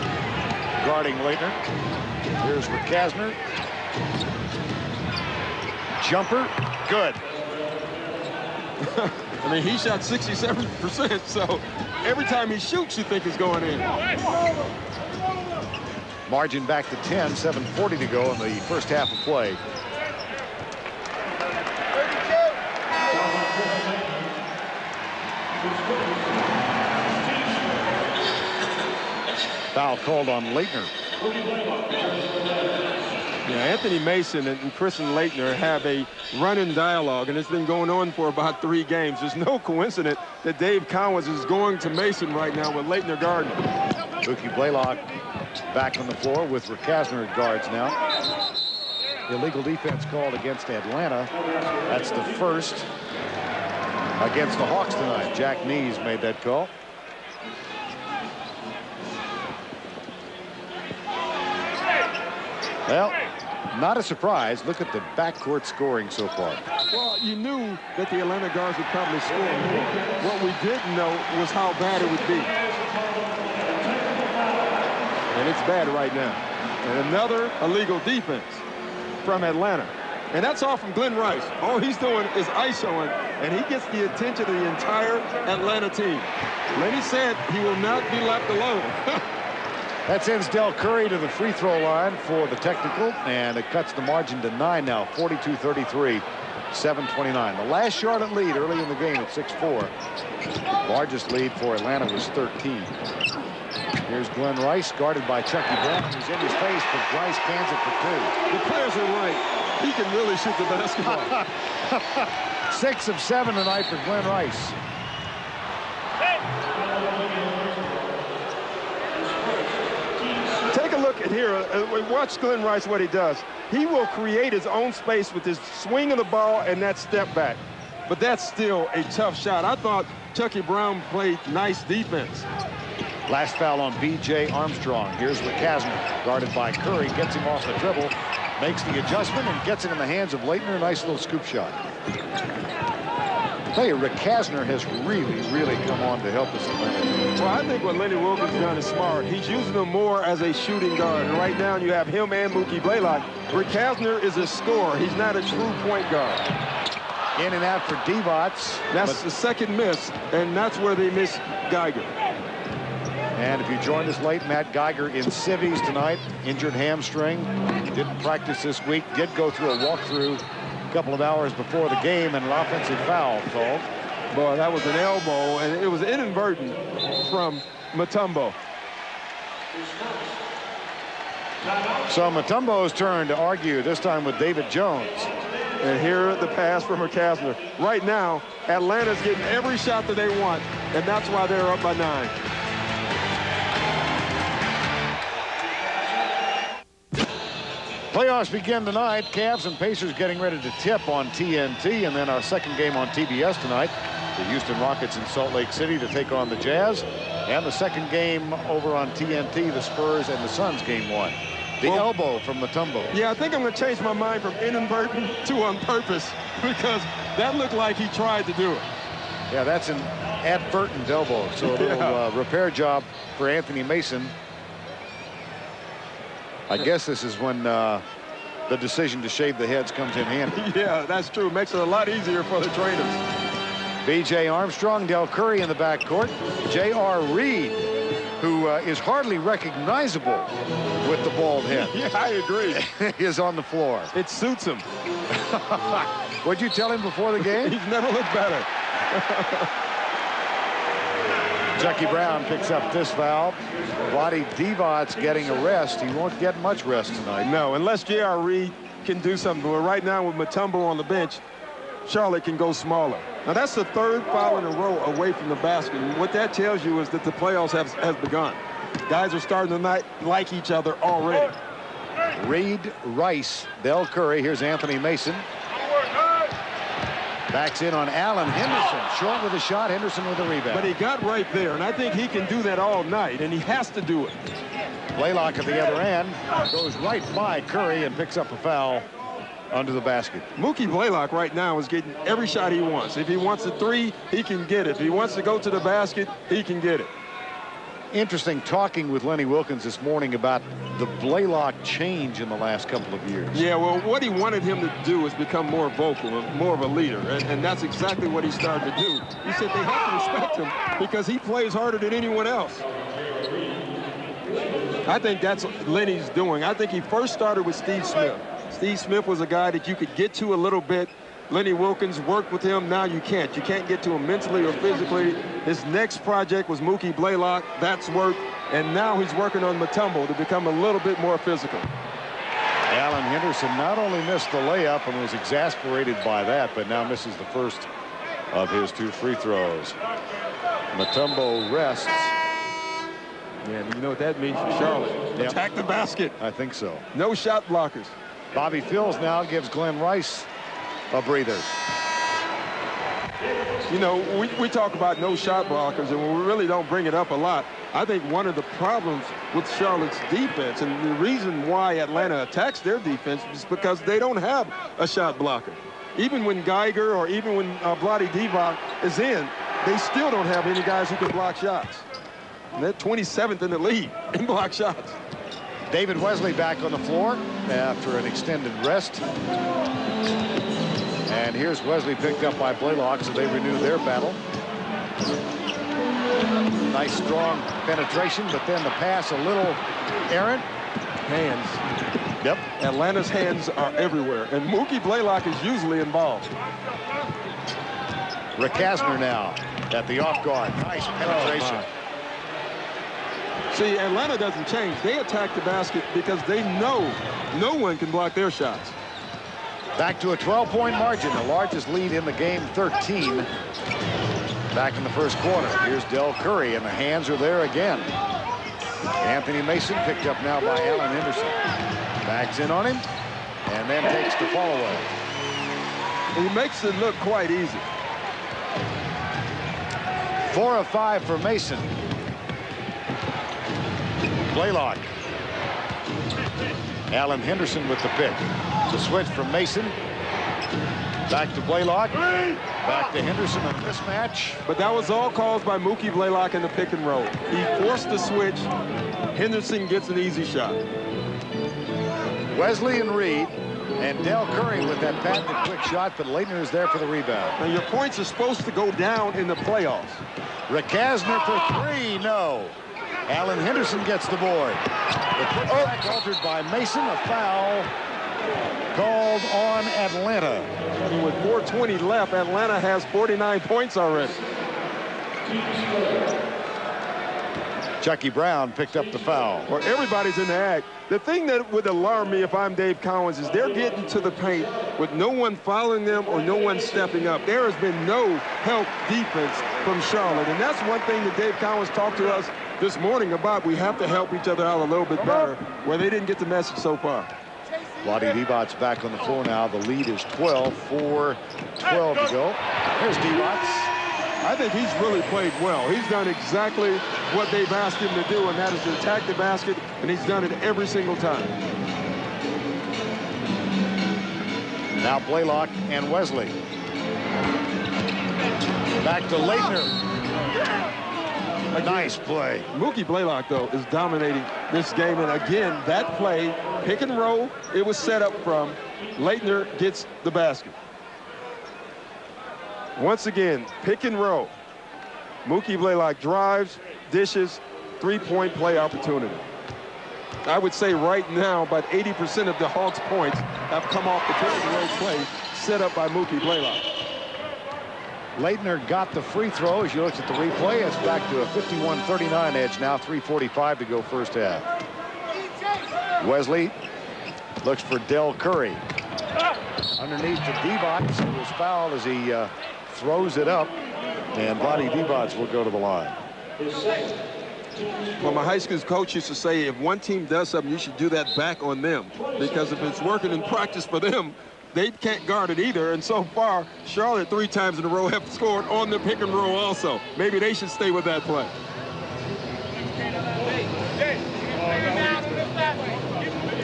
guarding Leitner. Here's Kasner. Jumper, good. I mean, he shot 67%, so every time he shoots, you think he's going in. Margin back to 10, 7:40 to go in the first half of play. Foul called on Leitner. Yeah, Anthony Mason and Christian Leitner have a running dialogue, and it's been going on for about 3 games. There's no coincidence that Dave Cowens is going to Mason right now with Leitner guarding. Mookie Blaylock back on the floor with Kasner at guards now. Illegal defense called against Atlanta. That's the first against the Hawks tonight. Jack Nees made that call. Well, not a surprise. Look at the backcourt scoring so far. Well, you knew that the Atlanta guards would probably score more. What we didn't know was how bad it would be. And it's bad right now. And another illegal defense from Atlanta. And that's all from Glenn Rice. All he's doing is ISOing, and he gets the attention of the entire Atlanta team. Lenny said he will not be left alone. That sends Del Curry to the free throw line for the technical, and it cuts the margin to 9 now, 42-33, 7:29. The last Charlotte lead early in the game at 6-4. Largest lead for Atlanta was 13. Here's Glenn Rice, guarded by Chucky Brown, who's in his face, but Rice cans it for 2. The players are right. He can really shoot the basketball. 6 of 7 tonight for Glenn Rice. Take a look at here. Watch Glenn Rice, what he does. He will create his own space with his swing of the ball and that step back. But that's still a tough shot. I thought Chucky Brown played nice defense. Last foul on B.J. Armstrong. Here's Kasner, guarded by Curry, gets him off the dribble, makes the adjustment, and gets it in the hands of Leitner. A nice little scoop shot. I tell you, Kasner has really come on to help us in Atlanta. Well, I think what Lenny Wilkins has done is smart. He's using him more as a shooting guard. And right now you have him and Mookie Blaylock. Kasner is a scorer. He's not a true point guard. In and out for Divac. That's the second miss, and that's where they miss Geiger. And if you joined us late, Matt Geiger in civvies tonight, injured hamstring. Didn't practice this week. Did go through a walkthrough a couple of hours before the game, and an offensive foul called. Boy, that was an elbow, and it was inadvertent from Mutombo. So Mutombo's turn to argue, this time with David Jones. And here the pass from McCaslin. Right now, Atlanta's getting every shot that they want, and that's why they're up by 9. Playoffs begin tonight. Cavs and Pacers getting ready to tip on TNT, and then our second game on TBS tonight. The Houston Rockets in Salt Lake City to take on the Jazz. And the second game over on TNT, the Spurs and the Suns game 1. The elbow from Mutombo. Yeah, I think I'm going to change my mind from inadvertent to on purpose, because that looked like he tried to do it. Yeah, that's an advertent elbow. So a little repair job for Anthony Mason. I guess this is when the decision to shave the heads comes in handy. Yeah, that's true. Makes it a lot easier for the trainers. B.J. Armstrong, Del Curry in the backcourt. J.R. Reed, who is hardly recognizable with the bald head. Yeah, I agree. Is on the floor. It suits him. What'd you tell him before the game? He's never looked better. Jackie Brown picks up this foul. Vlade Divac getting a rest. He won't get much rest tonight. No, unless J.R. Reed can do something. But right now with Mutombo on the bench, Charlotte can go smaller. Now that's the third foul in a row away from the basket. And what that tells you is that the playoffs has begun. Guys are starting to like each other already. Reed, Rice, Del Curry. Here's Anthony Mason. Backs in on Allen Henderson. Short with a shot, Henderson with a rebound. But he got right there, and I think he can do that all night, and he has to do it. Blaylock at the other end goes right by Curry and picks up a foul under the basket. Mookie Blaylock right now is getting every shot he wants. If he wants a 3, he can get it. If he wants to go to the basket, he can get it. Interesting talking with Lenny Wilkins this morning about the Blaylock change in the last couple of years. Yeah, well, what he wanted him to do is become more vocal, more of a leader, and that's exactly what he started to do. He said they have to respect him because he plays harder than anyone else. I think that's what Lenny's doing. I think he first started with Steve Smith. Steve Smith was a guy that you could get to a little bit. Lenny Wilkins worked with him. Now you can't. You can't get to him mentally or physically. His next project was Mookie Blaylock. That's worked. And now he's working on Mutombo to become a little bit more physical. Allen Henderson not only missed the layup and was exasperated by that, but now misses the first of his 2 free throws. Mutombo rests. Yeah, you know what that means for Charlotte. Yep. Attack the basket. I think so. No shot blockers. Bobby Phills now gives Glenn Rice a breather. You know, we talk about no shot blockers, and we really don't bring it up a lot. I think one of the problems with Charlotte's defense, and the reason why Atlanta attacks their defense, is because they don't have a shot blocker. Even when Geiger or even when Vlade Divac is in, they still don't have any guys who can block shots. And they're 27th in the league in block shots. David Wesley back on the floor after an extended rest. And here's Wesley picked up by Blaylock, so they renew their battle. Nice strong penetration, but then the pass a little errant. Hands. Yep. Atlanta's hands are everywhere, and Mookie Blaylock is usually involved. Rick Kasner now at the off guard. Nice penetration. Oh, see, Atlanta doesn't change. They attack the basket because they know no one can block their shots. Back to a 12-point margin, the largest lead in the game, 13. Back in the first quarter. Here's Del Curry, and the hands are there again. Anthony Mason picked up now by Allen Henderson. Backs in on him, and then takes the fall away. He makes it look quite easy. 4 of 5 for Mason. Blaylock. Allen Henderson with the pick. The switch from Mason. Back to Blaylock. Back to Henderson on this match. But that was all caused by Mookie Blaylock in the pick and roll. He forced the switch. Henderson gets an easy shot. Wesley and Reed And Del Curry with that patented quick shot, but Leitner is there for the rebound. Now, your points are supposed to go down in the playoffs. Rick Kasner for three, no. Alan Henderson gets the board. The putback altered by Mason, a foul called on Atlanta. And with 4:20 left, Atlanta has 49 points already. Chucky Brown picked up the foul. Well, everybody's in the act. The thing that would alarm me if I'm Dave Cowens is they're getting to the paint with no one following them or no one stepping up. There has been no help defense from Charlotte, and that's one thing that Dave Cowens talked to us this morning about. We have to help each other out a little bit better, where they didn't get the message so far. Vlade Divac's back on the floor now. The lead is 12, 4:12 to go. Here's Divac. I think he's really played well. He's done exactly what they've asked him to do, and that is to attack the basket, and he's done it every single time. Now Blaylock and Wesley. Back to Leitner. Nice play. Mookie Blaylock, though, is dominating this game. And again, that play, pick and roll, it was set up from. Leitner gets the basket. Once again, pick and roll. Mookie Blaylock drives, dishes, three-point play opportunity. I would say right now, about 80% of the Hawks' points have come off the pick and roll play set up by Mookie Blaylock. Leitner got the free throw. As you look at the replay, it's back to a 51-39 edge now. 3:45 to go first half. Wesley looks for Del Curry. Underneath to Divac, who was fouled as he throws it up. And Vlade Divac will go to the line. Well, my high school coach used to say, if one team does something, you should do that back on them. Because if it's working in practice for them, they can't guard it either. And so far, Charlotte 3 times in a row have scored on the pick and roll also. Maybe they should stay with that play.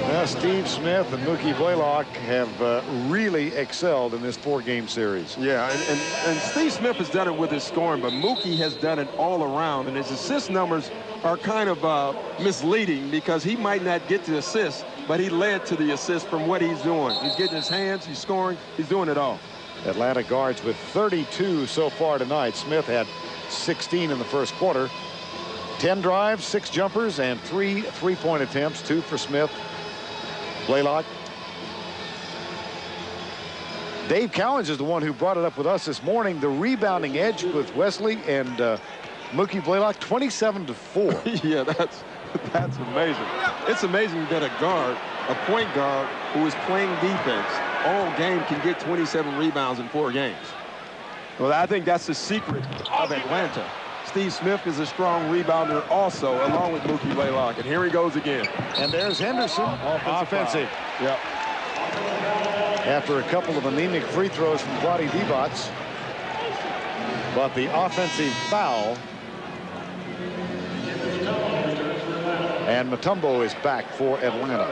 Well, Steve Smith and Mookie Blaylock have really excelled in this 4-game series. Yeah, and Steve Smith has done it with his scoring, but Mookie has done it all around. And his assist numbers are kind of misleading because he might not get the assist, but he led to the assist from what he's doing. He's getting his hands, he's scoring, he's doing it all. Atlanta guards with 32 so far tonight. Smith had 16 in the first quarter. 10 drives, 6 jumpers, and 3 3-point attempts, 2 for Smith. Blaylock. Dave Cowens is the one who brought it up with us this morning. The rebounding edge with Wesley and Mookie Blaylock, 27-4. Yeah, that's amazing. It's amazing that a guard, a point guard who is playing defense all game can get 27 rebounds in 4 games. Well, I think that's the secret of Atlanta. Steve Smith is a strong rebounder also, along with Mookie Blaylock. And here he goes again. And there's Henderson, offensive. Yep. After a couple of anemic free throws from Vlade Divac. But the offensive foul. And Mutombo is back for Atlanta.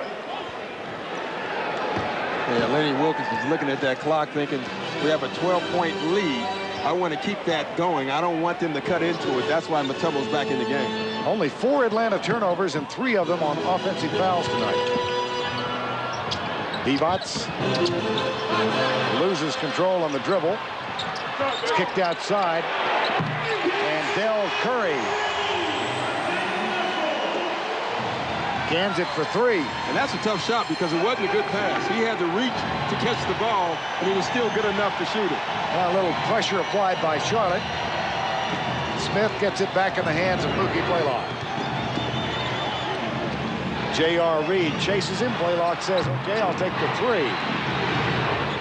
Yeah, Lenny Wilkins is looking at that clock thinking, we have a 12-point lead. I want to keep that going. I don't want them to cut into it. That's why Mutombo's back in the game. Only 4 Atlanta turnovers and 3 of them on offensive fouls tonight. Divac loses control on the dribble. It's kicked outside. And Del Curry cans it for 3. And that's a tough shot because it wasn't a good pass. He had to reach to catch the ball, and he was still good enough to shoot it. Now a little pressure applied by Charlotte. Smith gets it back in the hands of Mookie Blaylock. J.R. Reed chases him. Blaylock says, okay, I'll take the 3.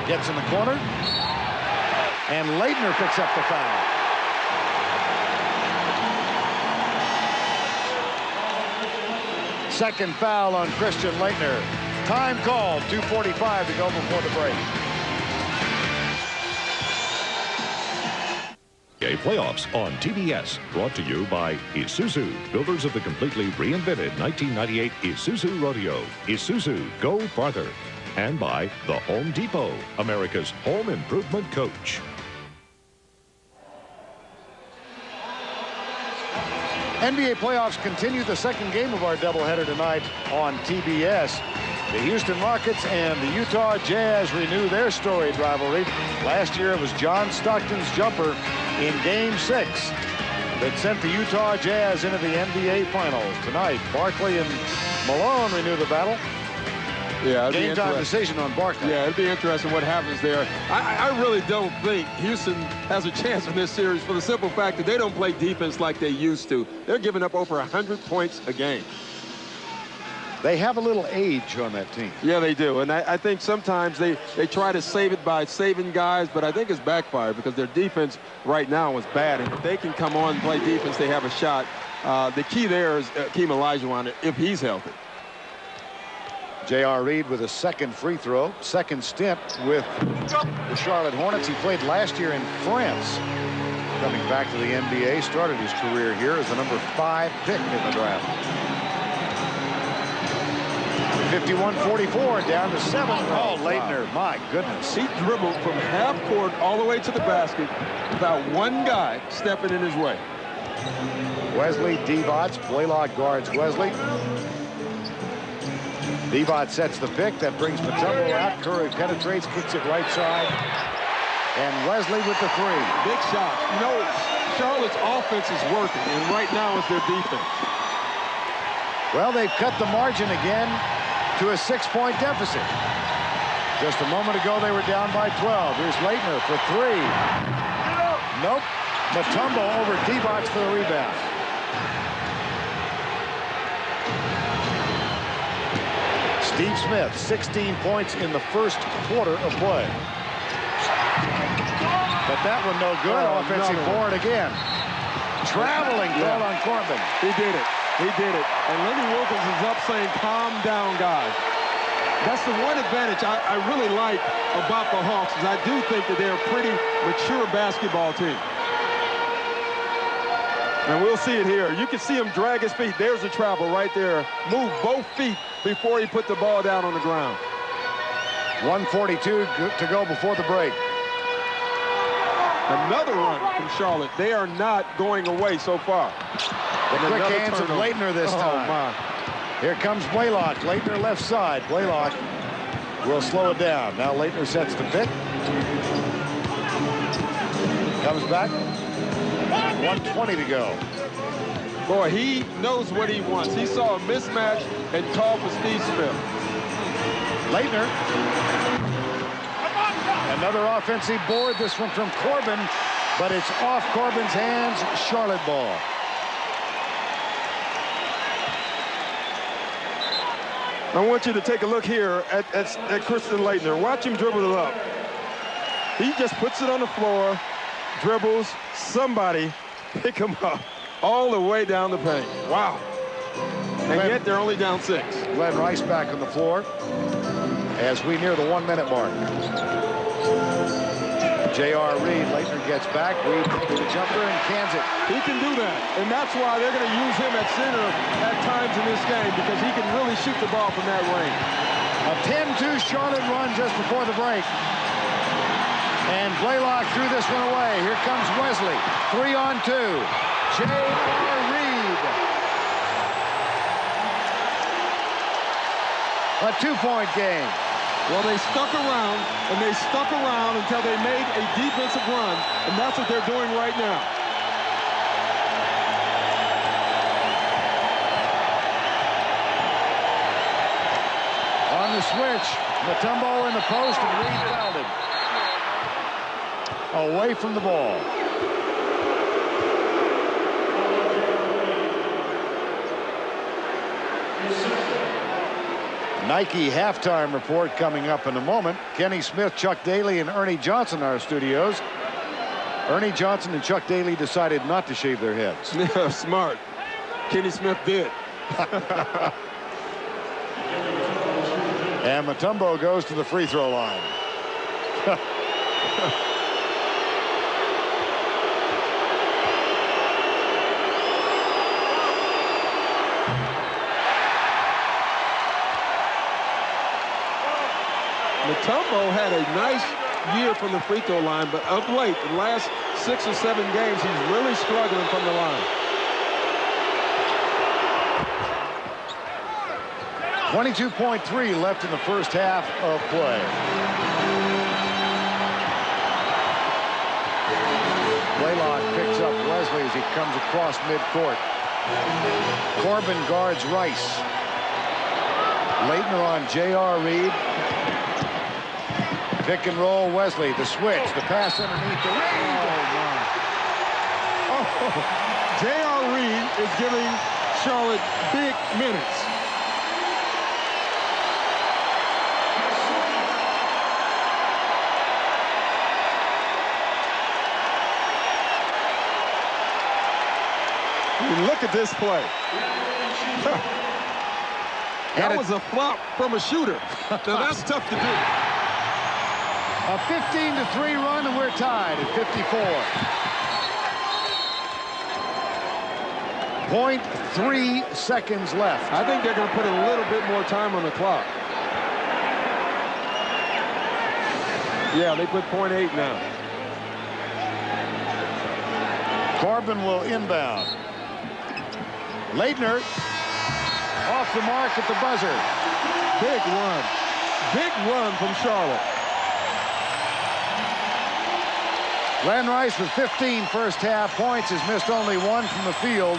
Gets in the corner. And Leitner picks up the foul. Second foul on Christian Leitner. Time called, 2:45 to go before the break. Playoffs on TBS, brought to you by Isuzu, builders of the completely reinvented 1998 Isuzu Rodeo. Isuzu, go farther. And by the Home Depot, America's home improvement coach. NBA playoffs continue. The second game of our doubleheader tonight on TBS. The Houston Rockets and the Utah Jazz renew their storied rivalry. Last year it was John Stockton's jumper in Game 6 that sent the Utah Jazz into the NBA Finals. Tonight, Barkley and Malone renew the battle. Yeah, game time decision on Barkley. Yeah, it'd be interesting what happens there. I really don't think Houston has a chance in this series for the simple fact that they don't play defense like they used to. They're giving up over 100 points a game. They have a little age on that team. Yeah, they do. And I think sometimes they try to save it by saving guys, but I think it's backfired because their defense right now is bad. And if they can come on and play defense, they have a shot. The key there is Hakeem Olajuwon if he's healthy. J.R. Reed with a second free throw, second stint with the Charlotte Hornets. He played last year in France. Coming back to the NBA, started his career here as the number 5 pick in the draft. 51-44, down to 7. Oh, Leitner, my goodness. He dribbled from half court all the way to the basket without one guy stepping in his way. Wesley, Divac, Blaylock guards Wesley. Divac sets the pick. That brings Mutombo out. Curry penetrates, kicks it right side. And Wesley with the 3. Big shot. You know, Charlotte's offense is working, and right now it's their defense. Well, they've cut the margin again to a 6-point deficit. Just a moment ago, they were down by 12. Here's Leitner for 3. Nope. Mutombo over Divac for the rebound. Steve Smith, 16 points in the first quarter of play. But that one no good. Offensive board again. Traveling throw on Corbin. He did it. He did it. And Lenny Wilkins is up saying, calm down, guys. That's the one advantage I really like about the Hawks is I do think that they're a pretty mature basketball team. And we'll see it here. You can see him drag his feet. There's the travel right there. Move both feet before he put the ball down on the ground. 1:42 to go before the break. Another run from Charlotte. They are not going away so far. The quick hands of Leitner this time. My. Here comes Blaylock. Leitner left side. Blaylock will slow it down. Now Leitner sets the pick. Comes back. 1:20 to go. Boy, he knows what he wants. He saw a mismatch and called for Steve Smith. Leitner. Another offensive board. This one from Corbin, but it's off Corbin's hands. Charlotte ball. I want you to take a look here at Christian Leitner. Watch him dribble it up. He just puts it on the floor, dribbles, somebody pick him up all the way down the paint. Wow. And yet they're only down 6. Glenn Rice back on the floor as we near the 1-minute mark. J.R. Reed, Leitner gets back. Reed to the jumper and cans it. He can do that, and that's why they're going to use him at center at times in this game because he can really shoot the ball from that range. A 10-2 Charlotte run just before the break. And Blaylock threw this one away. Here comes Wesley. 3-on-2. J.R. Reed. A 2-point game. Well, they stuck around, and they stuck around until they made a defensive run, and that's what they're doing right now. On the switch, Mutombo in the post, and Reed fouled him. Away from the ball. Nike halftime report coming up in a moment. Kenny Smith, Chuck Daly, and Ernie Johnson in our studios. Ernie Johnson and Chuck Daly decided not to shave their heads. Yeah, smart. Kenny Smith did. And Mutombo goes to the free throw line. Mutombo had a nice year from the free throw line, but of late, the last 6 or 7 games, he's really struggling from the line. 22.3 left in the first half of play. Blaylock picks up Wesley as he comes across midcourt. Corbin guards Rice. Leitner on J.R. Reed. Pick and roll Wesley. The switch. The pass underneath the Reed. Oh, J.R. Reed is giving Charlotte big minutes. Look at this play. That was a flop from a shooter. Now that's tough to do. A 15-3 run, and we're tied at 54. 0.3 seconds left. I think they're going to put a little bit more time on the clock. Yeah, they put 0.8 now. Corbin will inbound. Leitner off the mark at the buzzer. Big run. Big run from Charlotte. Glenn Rice with 15 first half points has missed only one from the field.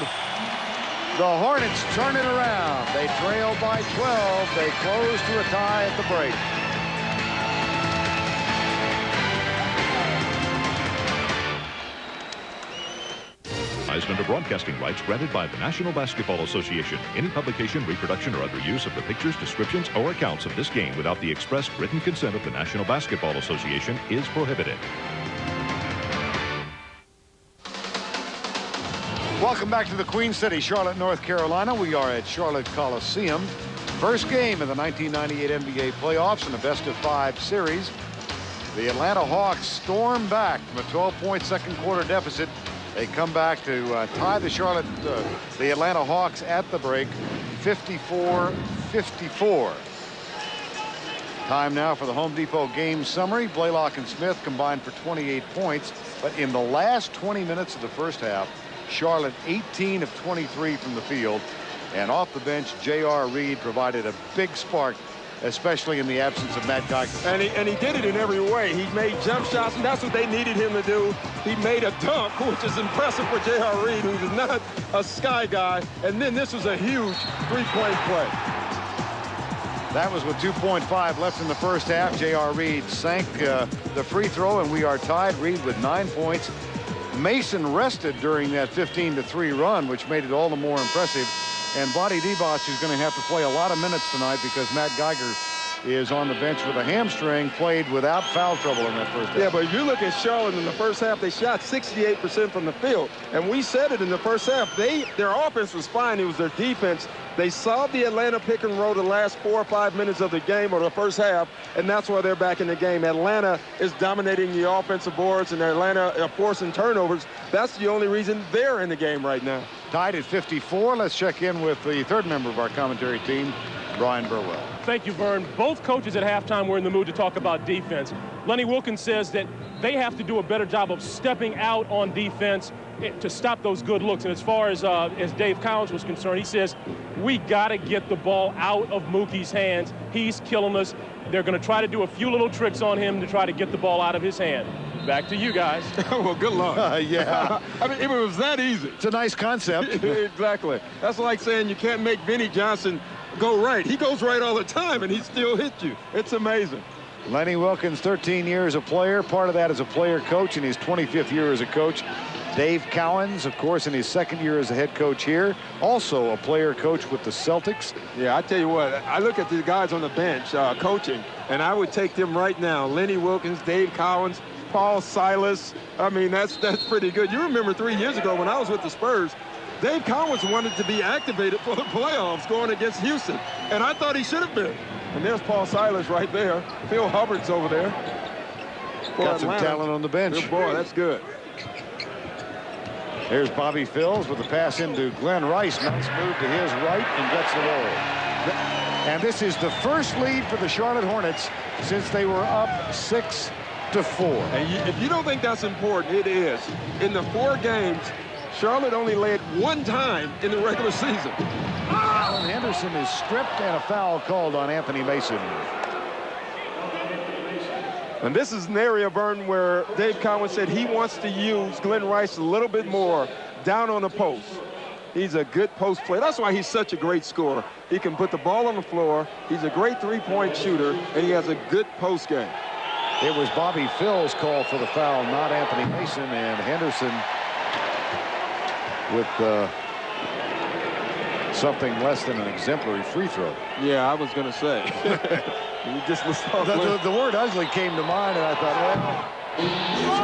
The Hornets turn it around. They trail by 12. They close to a tie at the break. Under broadcasting rights granted by the National Basketball Association. Any publication, reproduction, or other use of the pictures, descriptions, or accounts of this game without the express written consent of the National Basketball Association is prohibited. Welcome back to the Queen City, Charlotte, North Carolina. We are at Charlotte Coliseum. First game of the 1998 NBA playoffs in a best-of-5 series. The Atlanta Hawks storm back from a 12-point second quarter deficit. They come back to tie the Atlanta Hawks at the break, 54-54. Time now for the Home Depot game summary. Blaylock and Smith combined for 28 points, but in the last 20 minutes of the first half, Charlotte 18 of 23 from the field, and off the bench, J.R. Reed provided a big spark, especially in the absence of Matt Geiger. And he did it in every way. He made jump shots, and that's what they needed him to do. He made a dunk, which is impressive for J.R. Reed, who's not a sky guy. And then this was a huge three-point play. That was with 2.5 left in the first half. J.R. Reed sank the free throw, and we are tied. Reed with 9 points. Mason rested during that 15-3 run, which made it all the more impressive. And Vlade Divac is going to have to play a lot of minutes tonight because Matt Geiger is on the bench with a hamstring, played without foul trouble in that first half. Yeah, but if you look at Charlotte in the first half, they shot 68% from the field. And we said it in the first half. Their offense was fine. It was their defense. They solved the Atlanta pick and roll the last 4 or 5 minutes of the game or the first half, and that's why they're back in the game. Atlanta is dominating the offensive boards, and Atlanta are forcing turnovers. That's the only reason they're in the game right now. Tied at 54. Let's check in with the third member of our commentary team, Brian Burwell. Thank you, Vern. Both coaches at halftime were in the mood to talk about defense. Lenny Wilkins says that they have to do a better job of stepping out on defense to stop those good looks. And as far as Dave Collins was concerned, he says, we got to get the ball out of Mookie's hands. He's killing us. They're going to try to do a few little tricks on him to try to get the ball out of his hand. Back to you guys. Well, good luck. Yeah. I mean, if it was that easy. It's a nice concept. Exactly. That's like saying you can't make Vinnie Johnson go right. He goes right all the time, and he still hits you. It's amazing. Lenny Wilkins, 13 years a player. Part of that as a player coach in his 25th year as a coach. Dave Cowens, of course, in his second year as a head coach here. Also a player coach with the Celtics. Yeah, I tell you what, I look at the guys on the bench coaching, and I would take them right now. Lenny Wilkins, Dave Cowens, Paul Silas. I mean, that's pretty good. You remember 3 years ago when I was with the Spurs, Dave Cowens wanted to be activated for the playoffs going against Houston, and I thought he should have been. And there's Paul Silas right there. Phil Hubbard's over there. Got some talent on the bench. Good boy, that's good. Here's Bobby Phills with the pass into Glenn Rice. Nice move to his right and gets the roll. And this is the first lead for the Charlotte Hornets since they were up 6-4. And if you don't think that's important, it is. In the 4 games, Charlotte only led one time in the regular season. Alan Henderson is stripped and a foul called on Anthony Mason. And this is an area, Vern, where Dave Collins said he wants to use Glenn Rice a little bit more down on the post. He's a good post player. That's why he's such a great scorer. He can put the ball on the floor. He's a great three-point shooter, and he has a good post game. It was Bobby Phil's call for the foul, not Anthony Mason, and Henderson with something less than an exemplary free throw. Yeah, I was going to say. You just the word ugly came to mind, and I thought, well,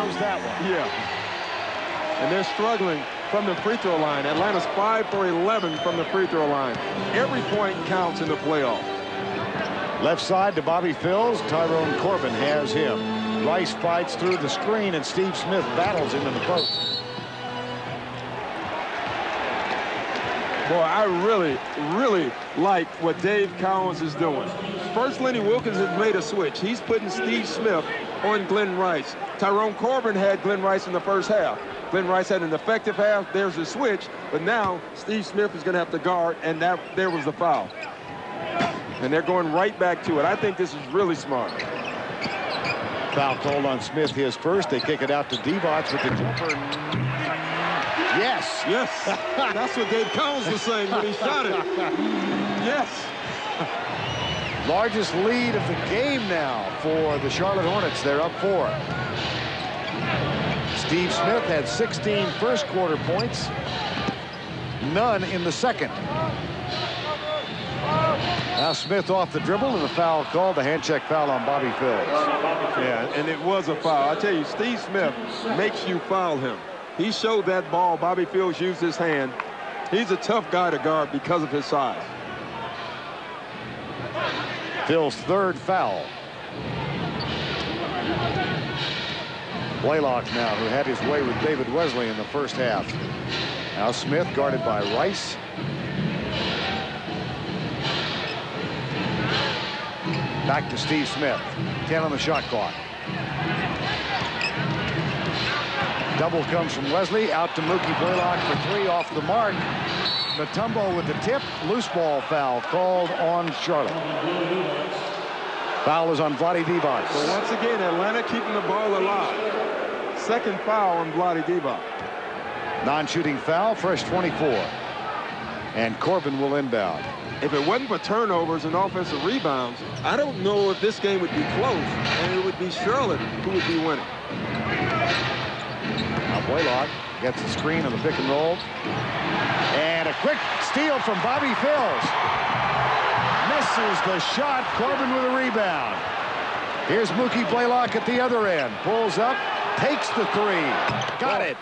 so's that one. Yeah. And they're struggling from the free throw line. Atlanta's 5 for 11 from the free throw line. Every point counts in the playoff. Left side to Bobby Phil's. Tyrone Corbin has him. Rice fights through the screen, and Steve Smith battles him in the post. Boy, I really like what Dave Collins is doing. First, Lenny Wilkins has made a switch. He's putting Steve Smith on Glenn Rice. Tyrone Corbin had Glenn Rice in the first half. Glenn Rice had an effective half. There's a switch. But now Steve Smith is going to have to guard, and there was the foul. And they're going right back to it. I think this is really smart. Foul called on Smith, his first. They kick it out to Divac with the jumper. Yes. Yes. That's what Dave Collins was saying when he shot it. Yes. Largest lead of the game now for the Charlotte Hornets. They're up 4. Steve Smith had 16 first quarter points, none in the second. Now Smith off the dribble, and the foul called, the hand check foul on Bobby Phills. Yeah, and it was a foul. I tell you, Steve Smith makes you foul him. He showed that ball. Bobby Phills used his hand. He's a tough guy to guard because of his size. Phil's third foul. Blaylock now, who had his way with David Wesley in the first half. Now Smith guarded by Rice. Back to Steve Smith. 10 on the shot clock. Double comes from Wesley. Out to Mookie Blaylock for 3 off the mark. Mutombo with the tip. Loose ball foul called on Charlotte. Foul is on Vlade Divac. So once again, Atlanta keeping the ball alive. Second foul on Vlade Divac. Non-shooting foul, fresh 24. And Corbin will inbound. If it wasn't for turnovers and offensive rebounds, I don't know if this game would be close, and it would be Charlotte who would be winning. Now Blaylock gets the screen on the pick and roll. And a quick steal from Bobby Phills. Misses the shot. Corbin with a rebound. Here's Mookie Blaylock at the other end. Pulls up, takes the 3. Got it.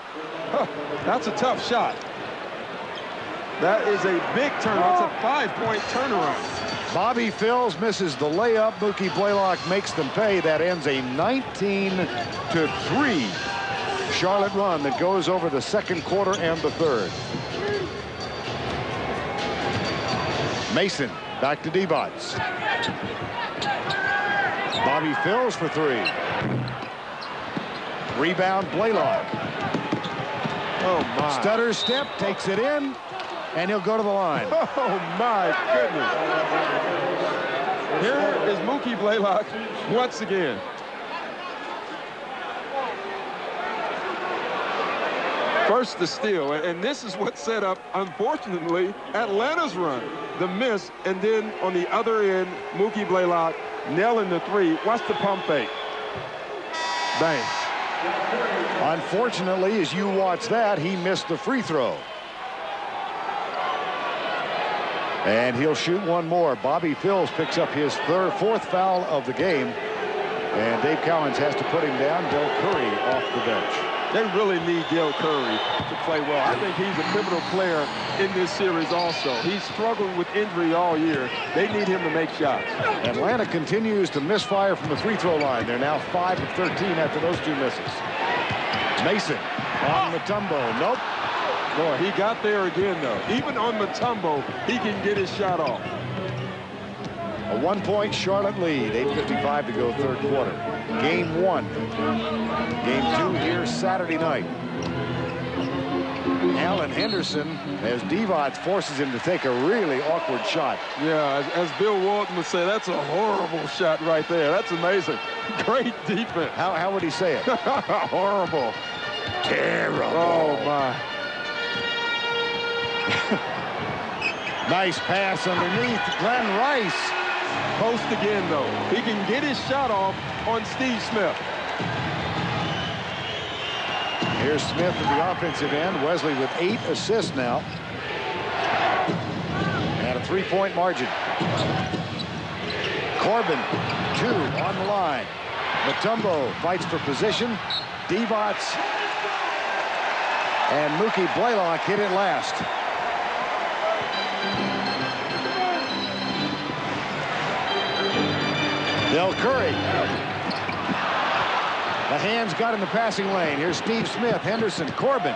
That's a tough shot. That is a big turnaround. It's a 5-point turnaround. Bobby Phills misses the layup. Mookie Blaylock makes them pay. That ends a 19-3 Charlotte run that goes over the second quarter and the third. Mason back to Divac. Bobby Phills for 3. Rebound Blaylock. Oh my. Stutter step, takes it in, and he'll go to the line. Oh my goodness. Here is Mookie Blaylock once again. First the steal, and this is what set up, unfortunately, Atlanta's run. The miss, and then on the other end, Mookie Blaylock nailing the 3. Watch the pump fake. Bang. Unfortunately, as you watch that, he missed the free throw. And he'll shoot one more. Bobby Phills picks up his fourth foul of the game. And Dave Cowens has to put him down. Del Curry off the bench. They really need Del Curry to play well. I think he's a pivotal player in this series also. He's struggled with injury all year. They need him to make shots. Atlanta continues to misfire from the free throw line. They're now 5 of 13 after those 2 misses. Mason on Mutombo. Nope. Boy, he got there again, though. Even on Mutombo, he can get his shot off. A 1-point Charlotte lead. 8:55 to go third quarter. Game 1. Game 2 here Saturday night. Alan Henderson, as Divac forces him to take a really awkward shot. Yeah, as Bill Walton would say, that's a horrible shot right there. That's amazing. Great defense. How would he say it? Horrible. Terrible. Oh, my. Nice pass underneath Glenn Rice. Post again, though. He can get his shot off on Steve Smith. Here's Smith at the offensive end. Wesley with 8 assists now. And a 3-point margin. Corbin, 2 on the line. Mutombo fights for position. Divac and Mookie Blaylock hit it last. Del Curry. The hands got in the passing lane. Here's Steve Smith, Henderson, Corbin.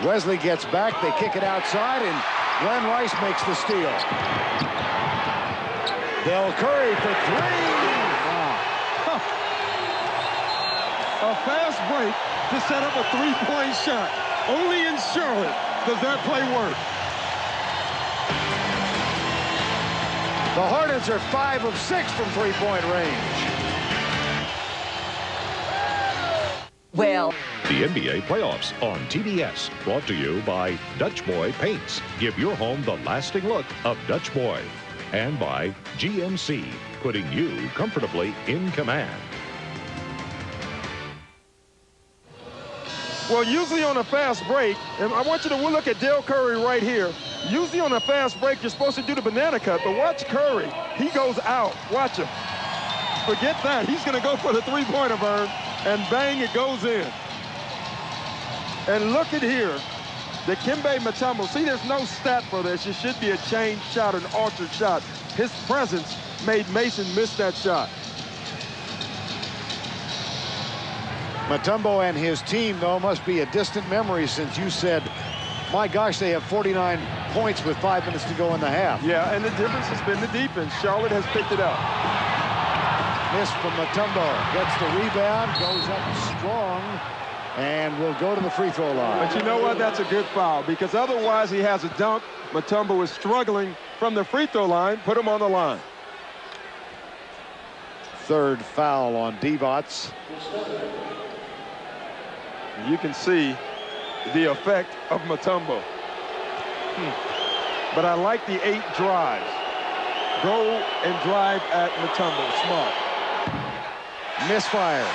Wesley gets back. They kick it outside, and Glenn Rice makes the steal. Del Curry for 3. Wow. A fast break to set up a 3-point shot. Only in Charlotte does that play work. The Hornets are 5 of 6 from 3-point range. Well, The NBA playoffs on TBS, brought to you by Dutch Boy Paints. Give your home the lasting look of Dutch Boy. And by GMC, putting you comfortably in command. Well, usually on a fast break, and I want you to look at Del Curry right here. Usually on a fast break, you're supposed to do the banana cut, but watch Curry. He goes out. Watch him. Forget that. He's going to go for the three-pointer, Vern, and bang, it goes in. And look at here. The Dikembe Mutombo. See, there's no stat for this. It should be a change shot, an altered shot. His presence made Mason miss that shot. Mutombo and his team, though, must be a distant memory since you said, my gosh, they have 49 points with 5 minutes to go in the half. Yeah, and the difference has been the defense. Charlotte has picked it up. Miss from Mutombo. Gets the rebound, goes up strong, and will go to the free throw line. But you know what? That's a good foul, because otherwise he has a dunk. Mutombo is struggling from the free throw line. Put him on the line. Third foul on Divac. You can see the effect of Mutombo. But I like the 8 drives. Go and drive at Mutombo. Smart. Misfire.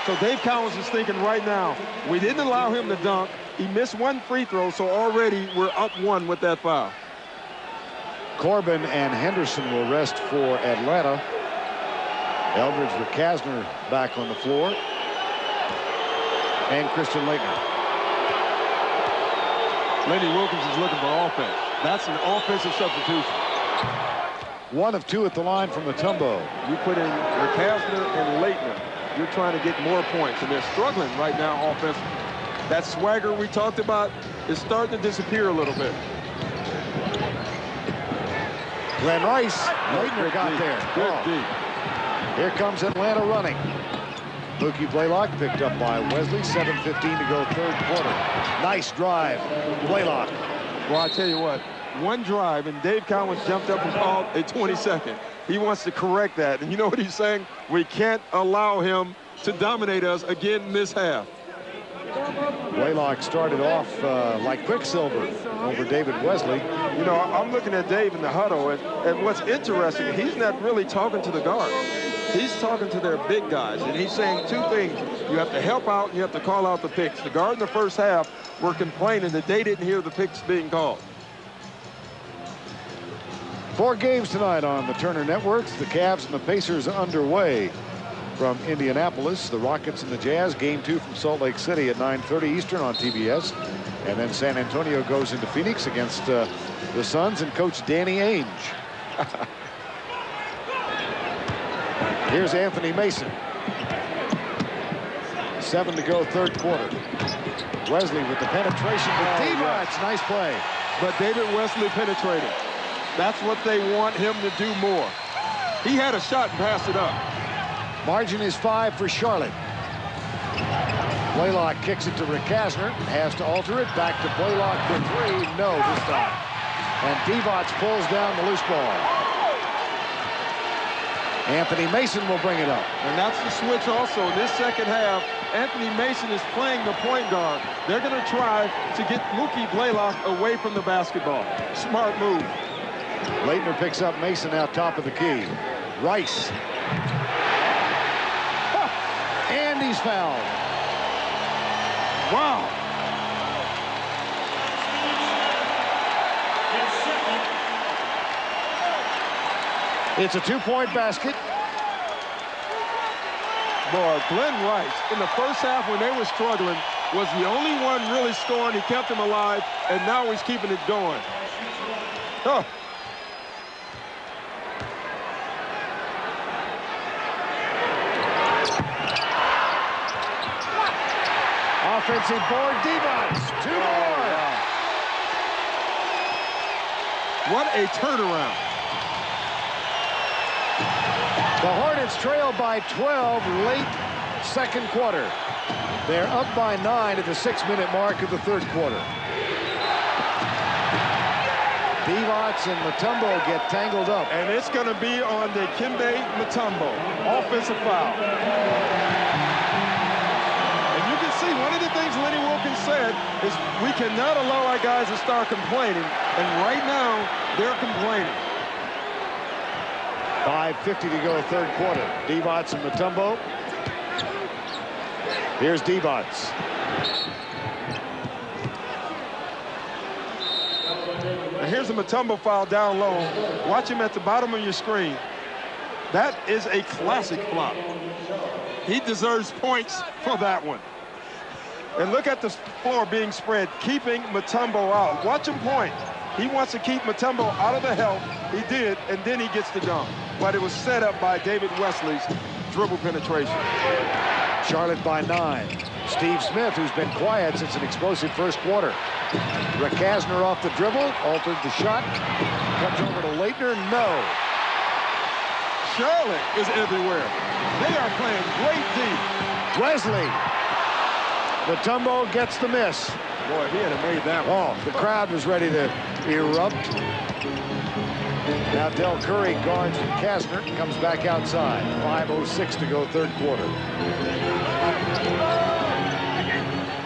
So Dave Collins is thinking right now, we didn't allow him to dunk. He missed 1 free throw, so already we're up 1 with that foul. Corbin and Henderson will rest for Atlanta. Eldridge with Kasner back on the floor. And Christian Laettner. Lenny Wilkins is looking for offense. That's an offensive substitution. 1 of 2 at the line from Mutombo. You put in Kasner and Laettner. You're trying to get more points, and they're struggling right now offensively. That swagger we talked about is starting to disappear a little bit. Glenn Rice. Laettner got deep. there. Good deep. Here comes Atlanta running. Mookie Blaylock picked up by Wesley. 7:15 to go, third quarter. Nice drive. Blaylock. Well, I tell you what, 1 drive, and Dave Collins jumped up and called a 22nd. He wants to correct that. And you know what he's saying? We can't allow him to dominate us again in this half. Blaylock started off like Quicksilver over David Wesley. You know, I'm looking at Dave in the huddle, and what's interesting, he's not really talking to the guards. He's talking to their big guys, and he's saying 2 things. You have to help out, and you have to call out the picks. The guard in the first half were complaining that they didn't hear the picks being called. 4 games tonight on the Turner Networks. The Cavs and the Pacers underway from Indianapolis. The Rockets and the Jazz, game 2 from Salt Lake City at 9:30 Eastern on TBS. And then San Antonio goes into Phoenix against the Suns and Coach Danny Ainge. Here's Anthony Mason. 7 to go, third quarter. Wesley with the penetration to Divac. Nice play. But David Wesley penetrated. That's what they want him to do more. He had a shot and passed it up. Margin is 5 for Charlotte. Blaylock kicks it to Rick Kasner. Has to alter it. Back to Blaylock for three. No this time. And Divac pulls down the loose ball. Anthony Mason will bring it up. And that's the switch also in this second half. Anthony Mason is playing the point guard. They're going to try to get Mookie Blaylock away from the basketball. Smart move. Leitner picks up Mason out top of the key. Rice. And he's fouled. Wow. It's a two-point basket. Boy, Glenn Rice, in the first half when they were struggling, was the only one really scoring. He kept them alive, and now he's keeping it going. Oh. Offensive board, Divac. Two more. What a turnaround. The Hornets trail by 12 late second quarter. They're up by 9 at the 6-minute mark of the third quarter. Divac and Mutombo get tangled up. And it's going to be on Dikembe Mutombo. Offensive foul. And you can see one of the things Lenny Wilkins said is we cannot allow our guys to start complaining. And right now, they're complaining. 5:50 to go, third quarter. Divac and Mutombo. Here's Divac. And here's the Mutombo foul down low. Watch him at the bottom of your screen. That is a classic flop. He deserves points for that one. And look at the floor being spread, keeping Mutombo out. Watch him point. He wants to keep Mutombo out of the help. He did, and then he gets the dunk. But it was set up by David Wesley's dribble penetration. Charlotte by 9. Steve Smith, who's been quiet since an explosive first quarter. Rick Kasner off the dribble, altered the shot. Comes over to Leitner, no. Charlotte is everywhere. They are playing great deep. Wesley. Mutombo gets the miss. Boy, he had made that one. Oh, the crowd was ready to erupt. Now Del Curry guards Kasner, comes back outside. 5:06 to go, third quarter.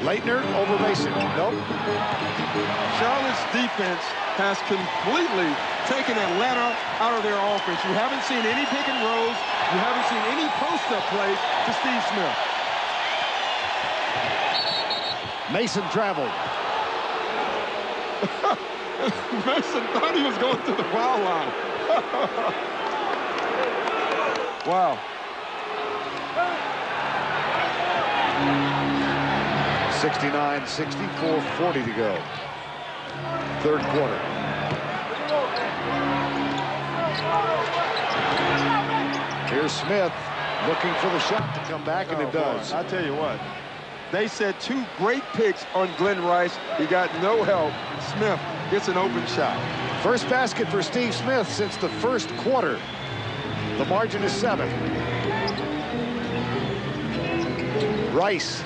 Leitner over Mason. Nope. Charlotte's defense has completely taken Atlanta out of their offense. You haven't seen any pick and rolls. You haven't seen any post-up plays to Steve Smith. Mason traveled. Mason thought he was going to the foul line. Wow. 69-64, 40 to go. Third quarter. Here's Smith looking for the shot to come back, and it does. I tell you what, they said two great picks on Glenn Rice. He got no help. Smith gets an open shot. First basket for Steve Smith since the first quarter. The margin is 7. Rice.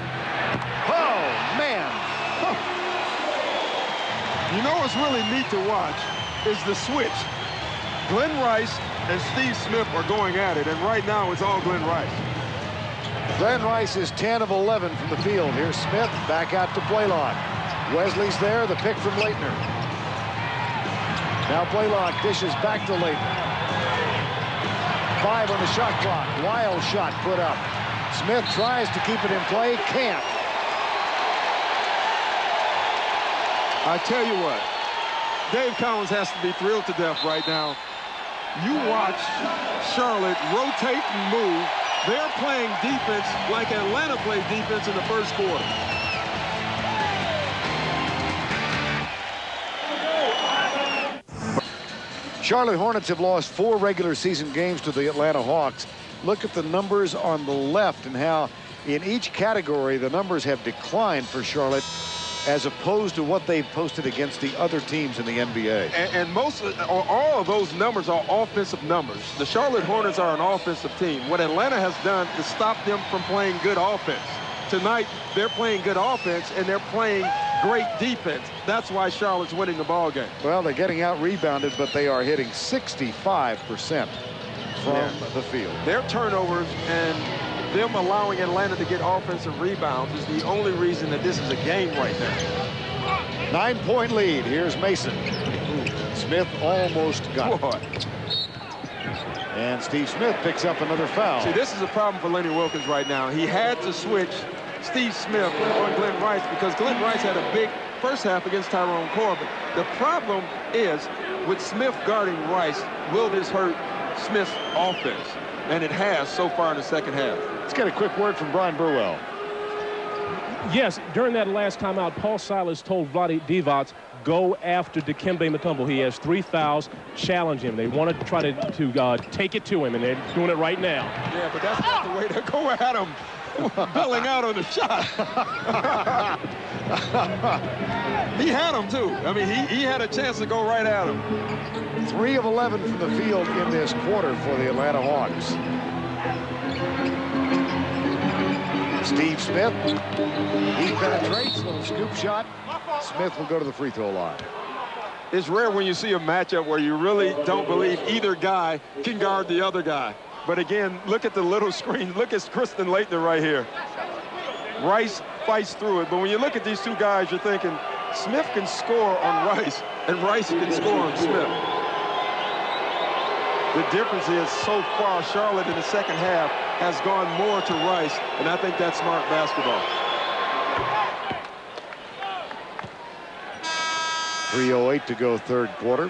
Oh, man. Huh. You know what's really neat to watch is the switch. Glenn Rice and Steve Smith are going at it, and right now it's all Glenn Rice. Glenn Rice is 10 of 11 from the field. Here's Smith back out to Blaylock. Wesley's there, the pick from Leitner. Now Blaylock dishes back to Leitner. 5 on the shot clock. Wild shot put up. Smith tries to keep it in play, can't. I tell you what, Dave Collins has to be thrilled to death right now. You watch Charlotte rotate and move. They're playing defense like Atlanta played defense in the first quarter. Charlotte Hornets have lost 4 regular season games to the Atlanta Hawks. Look at the numbers on the left and how in each category the numbers have declined for Charlotte as opposed to what they've posted against the other teams in the NBA. And most, or all of those numbers are offensive numbers. The Charlotte Hornets are an offensive team. What Atlanta has done is stop them from playing good offense. tonight they're playing good offense and they're playing great defense. That's why Charlotte's winning the ball game. Well, they're getting out-rebounded, but they are hitting 65% from the field. Their turnovers and them allowing Atlanta to get offensive rebounds is the only reason that this is a game right now. 9-point lead. Here's Mason. Smith almost got it. And Steve Smith picks up another foul. See, this is a problem for Lenny Wilkins right now. He had to switch Steve Smith on Glenn Rice because Glenn Rice had a big first half against Tyrone Corbin. The problem is with Smith guarding Rice, will this hurt Smith's offense? And it has so far in the second half. Let's get a quick word from Brian Burwell. Yes, during that last timeout, Paul Silas told Vlade Divac, go after Dikembe Mutombo. He has 3 fouls. Challenge him. They want to try to take it to him, and they're doing it right now. Yeah, but that's not the way to go at him. Bailing out on the shot. He had him, too. I mean, he had a chance to go right at him. 3 of 11 from the field in this quarter for the Atlanta Hawks. Steve Smith, he penetrates, little scoop shot. Smith will go to the free throw line. It's rare when you see a matchup where you really don't believe either guy can guard the other guy. But again, look at the little screen. Look at Kristen Leitner right here. Rice fights through it. But when you look at these two guys, you're thinking Smith can score on Rice and Rice can score on Smith. The difference is so far Charlotte in the second half has gone more to Rice, and I think that's smart basketball. 3:08 to go, third quarter.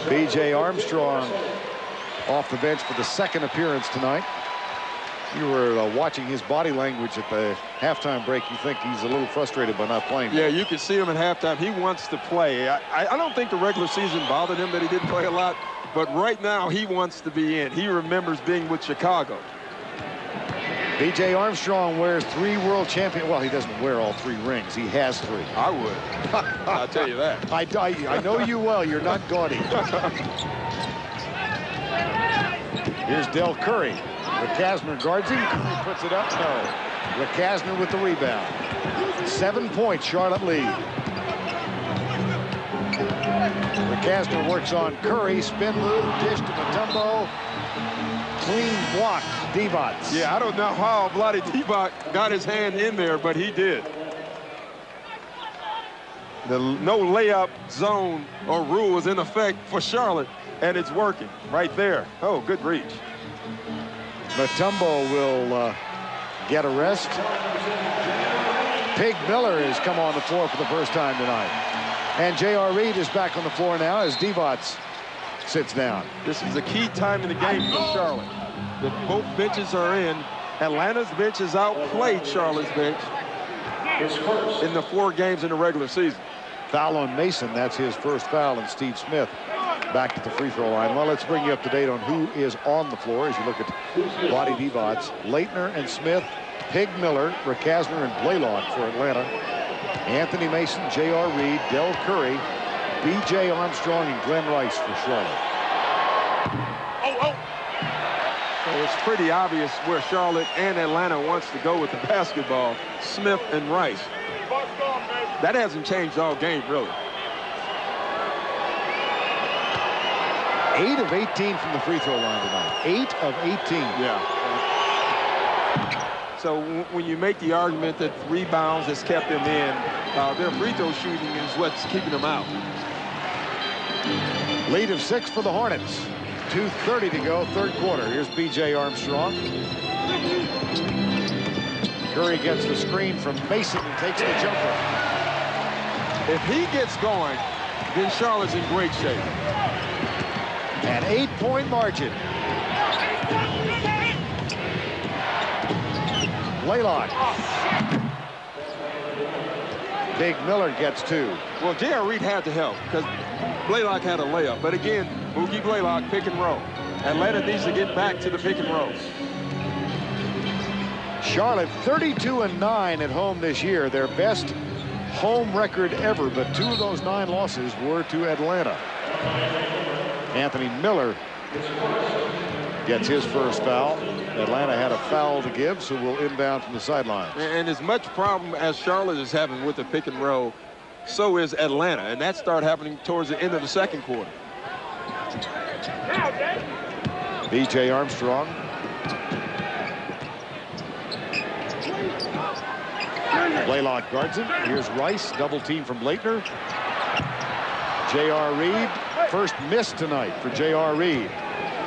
B.J. Armstrong off the bench for the second appearance tonight. You were watching his body language at the halftime break. You think he's a little frustrated by not playing. Yeah, you can see him at halftime. He wants to play. I don't think the regular season bothered him that he didn't play a lot, but right now he wants to be in. He remembers being with Chicago. B.J. Armstrong wears 3 world champion. Well, he doesn't wear all 3 rings. He has 3. I would. I'll tell you that. I know you well. You're not gaudy. Here's Del Curry. Ricasner guards him. Curry puts it up. No. Ricasner with the rebound. 7 points, Charlotte lead. Ricasner works on Curry. Spin move. Dish to Mutombo. Clean block. Divac. Yeah, I don't know how Vlade Divac got his hand in there, but he did. The no layup zone or rule is in effect for Charlotte, and it's working right there. Oh, good reach. Mutombo will get a rest. Pig Miller has come on the floor for the first time tonight. And J.R. Reed is back on the floor now as Divac sits down. This is a key time in the game for Charlotte. That both benches are in. Atlanta's bench has outplayed Charlotte's bench in the 4 games in the regular season. Foul on Mason. That's his first foul, and Steve Smith back to the free throw line. Well, let's bring you up to date on who is on the floor as you look at Vlade Divac. Leitner and Smith, Pig Miller, Ricasner, and Blaylock for Atlanta. Anthony Mason, J.R. Reed, Del Curry, B.J. Armstrong, and Glenn Rice for Charlotte. So it's pretty obvious where Charlotte and Atlanta wants to go with the basketball. Smith and Rice. That hasn't changed all game, really. 8 of 18 from the free throw line tonight. 8 of 18. Yeah. So when you make the argument that rebounds has kept them in, their free throw shooting is what's keeping them out. Lead of 6 for the Hornets. 2:30 to go, third quarter. Here's B.J. Armstrong. Curry gets the screen from Mason and takes the jumper. If he gets going, then Charlotte's in great shape. An 8-point margin. Blaylock. Big Miller gets 2. Well, J.R. Reed had to help because Blaylock had a layup. But again, Mookie Blaylock, pick and roll. Atlanta needs to get back to the pick and roll. Charlotte 32-9 at home this year. Their best home record ever, but 2 of those 9 losses were to Atlanta. Anthony Miller gets his first foul. Atlanta had a foul to give, so we'll inbound from the sidelines. And as much problem as Charlotte is having with the pick and roll, so is Atlanta, and that started happening towards the end of the second quarter. B.J. Armstrong. Blaylock guards him. Here's Rice, double team from Leitner. J.R. Reed, first miss tonight for J.R. Reed.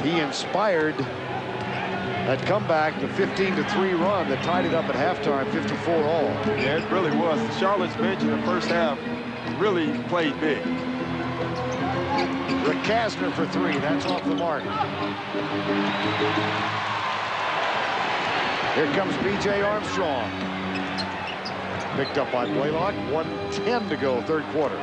He inspired that comeback, the 15-3 run that tied it up at halftime, 54 all. Yeah, it really was. Charlotte's bench in the first half really played big. Rick Kasner for three. That's off the mark. Here comes B.J. Armstrong. Picked up by Blaylock. 1:10 to go, third quarter.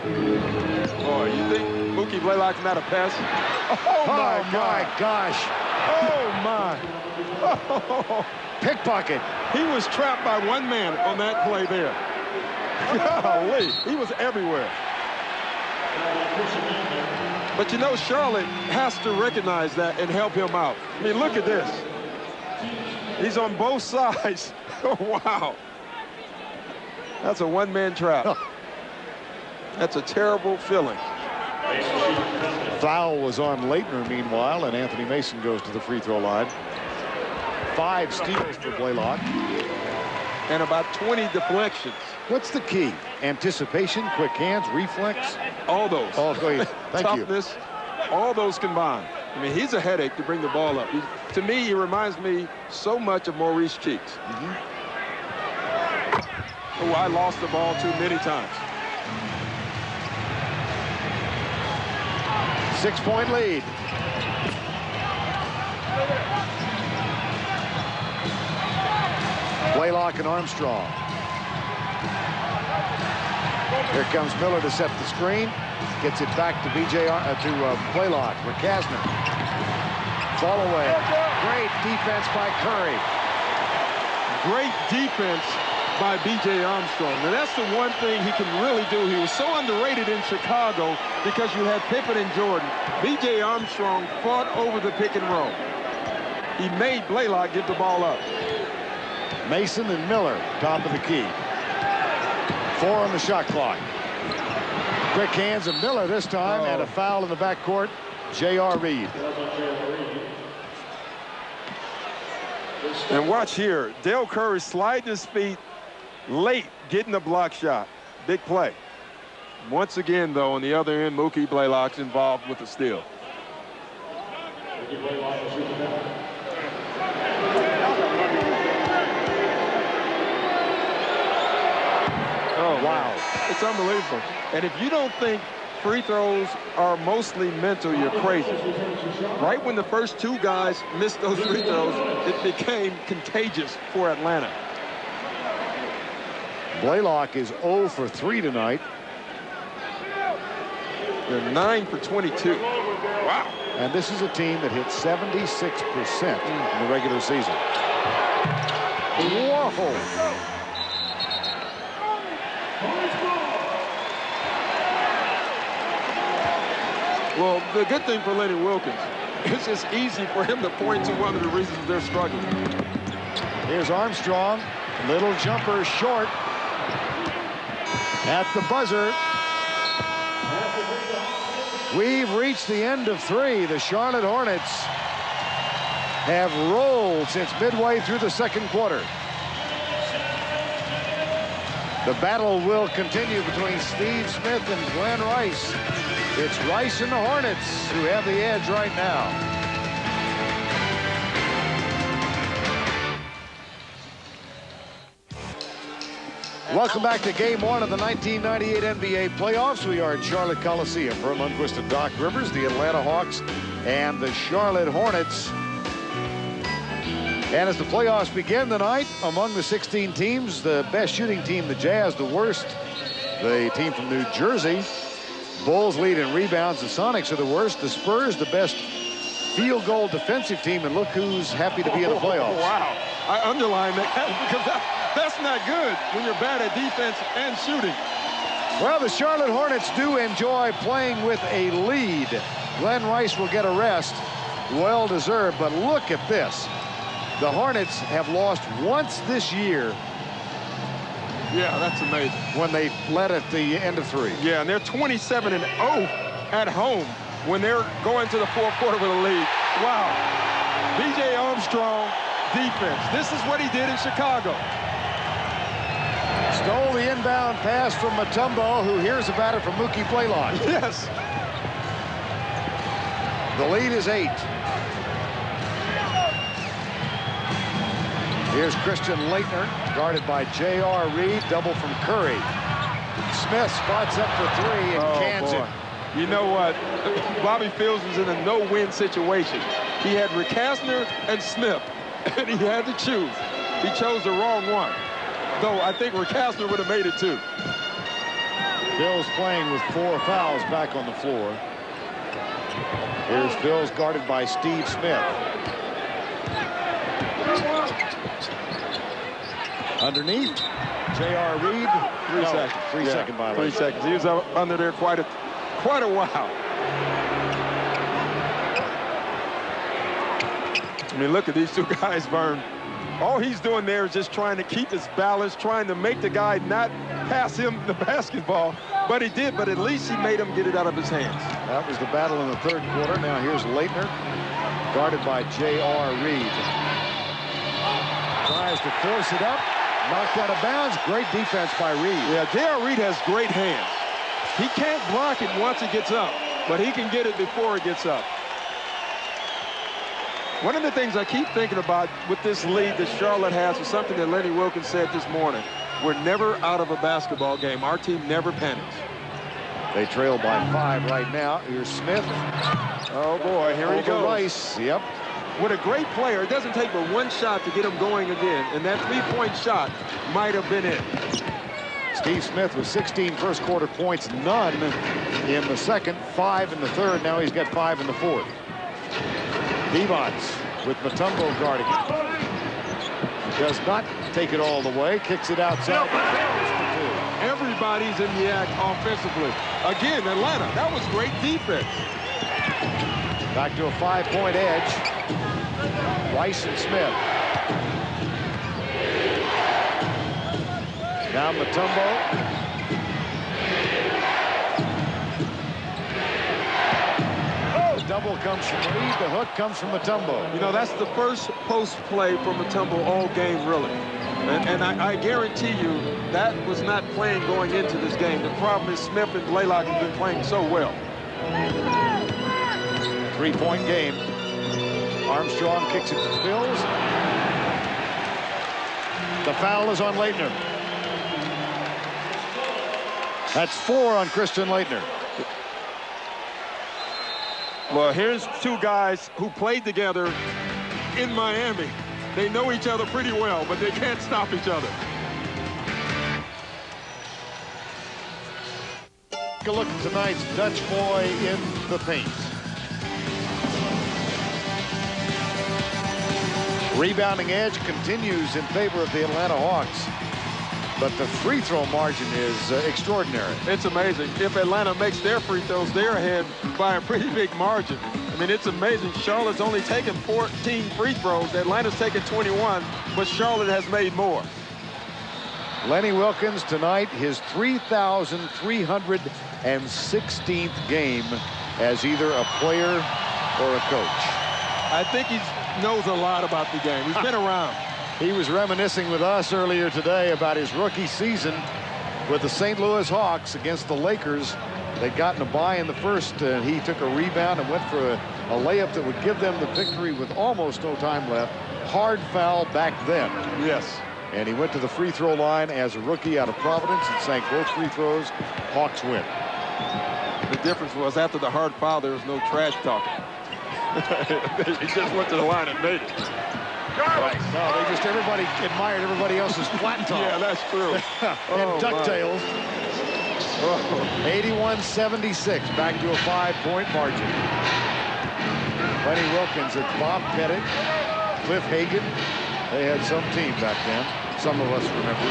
Boy, you think Mookie Blaylock's not a pest? Oh, my gosh. Oh, my. Oh. Pickpocket. He was trapped by one man on that play there. Golly, he was everywhere. But you know, Charlotte has to recognize that and help him out. I mean, look at this. He's on both sides. Wow. That's a one-man trap. That's a terrible feeling. Foul was on Leitner, meanwhile, and Anthony Mason goes to the free throw line. 5 steals for Blaylock. And about 20 deflections. What's the key? Anticipation, quick hands, reflex? All those. Oh, thank Toughness, all those combined. I mean, he's a headache to bring the ball up. To me, he reminds me so much of Maurice Cheeks. Oh, I lost the ball too many times. 6-point lead. Blaylock and Armstrong. Here comes Miller to set the screen. Gets it back to Blaylock for Kasner. Fall away. Great defense by Curry. Great defense by B.J. Armstrong. Now, that's the one thing he can really do. He was so underrated in Chicago because you had Pippen and Jordan. B.J. Armstrong fought over the pick and roll. He made Blaylock get the ball up. Mason and Miller, top of the key. 4 on the shot clock. Quick hands of Miller this time, and a foul in the backcourt. J.R. Reed. And watch here, Dale Curry sliding his feet late, getting the block shot. Big play. Once again, though, on the other end, Mookie Blaylock's involved with the steal. Oh, wow. It's unbelievable. And if you don't think free throws are mostly mental, you're crazy. Right when the first 2 guys missed those free throws, it became contagious for Atlanta. Blaylock is 0 for 3 tonight. They're 9 for 22. Wow. And this is a team that hit 76% in the regular season. Whoa. Well, the good thing for Lenny Wilkins, it's just easy for him to point to one of the reasons they're struggling. Here's Armstrong. Little jumper short. At the buzzer. We've reached the end of 3. The Charlotte Hornets have rolled since midway through the second quarter. The battle will continue between Steve Smith and Glenn Rice. It's Rice and the Hornets who have the edge right now. Welcome back to Game 1 of the 1998 NBA playoffs. We are at Charlotte Coliseum. Herm Lundquist and Doc Rivers, the Atlanta Hawks, and the Charlotte Hornets. And as the playoffs begin tonight, among the 16 teams, the best shooting team, the Jazz, the worst, the team from New Jersey. Bulls lead in rebounds. The Sonics are the worst. The Spurs, the best field goal defensive team. And look who's happy to be in the playoffs. Wow. I underline that because that's not good when you're bad at defense and shooting. Well, the Charlotte Hornets do enjoy playing with a lead. Glenn Rice will get a rest. Well deserved, but look at this. The Hornets have lost once this year. Yeah, that's amazing. When they led at the end of 3. Yeah, and they're 27-0 at home when they're going to the fourth quarter with a lead. Wow. B.J. Armstrong defense. This is what he did in Chicago. Stole the inbound pass from Mutombo, who hears about it from Mookie Blaylock. Yes. The lead is 8. Here's Christian Laettner, guarded by J.R. Reed, double from Curry. Smith spots up for 3 and cans it. You know what? Bobby Fields was in a no-win situation. He had Rick Kastner and Smith, and he had to choose. He chose the wrong one. Though I think Rick Kastner would have made it too. Bills playing with 4 fouls back on the floor. Here's Bills guarded by Steve Smith. Underneath, J.R. Reed. 3 seconds. 3 second violation. 3 seconds. He was under there quite a while. I mean, look at these two guys, Vern. All he's doing there is just trying to keep his balance, trying to make the guy not pass him the basketball. But he did, but at least he made him get it out of his hands. That was the battle in the 3rd quarter. Now here's Laettner, guarded by J.R. Reed. Tries to force it up, knocked out of bounds. Great defense by Reed. Yeah, J.R. Reed has great hands. He can't block it once it gets up, but he can get it before it gets up. One of the things I keep thinking about with this lead that Charlotte has is something that Lenny Wilkins said this morning. We're never out of a basketball game. Our team never panics. They trail by 5 right now. Here's Smith. Oh, boy, here he goes. Rice. Yep. With a great player, it doesn't take but one shot to get him going again, and that 3-point shot might have been it. Steve Smith with 16 first quarter points, none in the 2nd, 5 in the 3rd. Now he's got 5 in the 4th. Devons with Mutombo guarding him. Does not take it all the way, kicks it outside. Everybody's in the act offensively. Again, Atlanta, that was great defense. Back to a 5-point edge. Rice and Smith. Now Mutombo. The double comes from Reed. The hook comes from Mutombo. You know, that's the first post play from Mutombo all game, really. And I guarantee you that was not playing going into this game. The problem is Smith and Blaylock have been playing so well. 3-point game. Armstrong kicks it to the Bills. The foul is on Laettner. That's 4 on Christian Laettner. Well, here's two guys who played together in Miami. They know each other pretty well, but they can't stop each other. Take a look at tonight's Dutch boy in the paint. Rebounding edge continues in favor of the Atlanta Hawks, but the free throw margin is extraordinary. It's amazing. If Atlanta makes their free throws, they're ahead by a pretty big margin. I mean, it's amazing. Charlotte's only taken 14 free throws. Atlanta's taken 21, but Charlotte has made more. Lenny Wilkins tonight, his 3,316th game as either a player or a coach. I think he knows a lot about the game. He's been around. He was reminiscing with us earlier today about his rookie season with the St. Louis Hawks against the Lakers. They'd gotten a bye in the first, and he took a rebound and went for a layup that would give them the victory with almost no time left. Hard foul back then. Yes. And he went to the free throw line as a rookie out of Providence and sank both free throws. Hawks win. The difference was after the hard foul, there was no trash talking. He just went to the line and made it. Right. No, they just, everybody admired everybody else's flat top. Yeah, that's true. And DuckTales. 81-76, back to a 5-point margin. Lenny Wilkins and Bob Pettit, Cliff Hagan. They had some team back then. Some of us remember.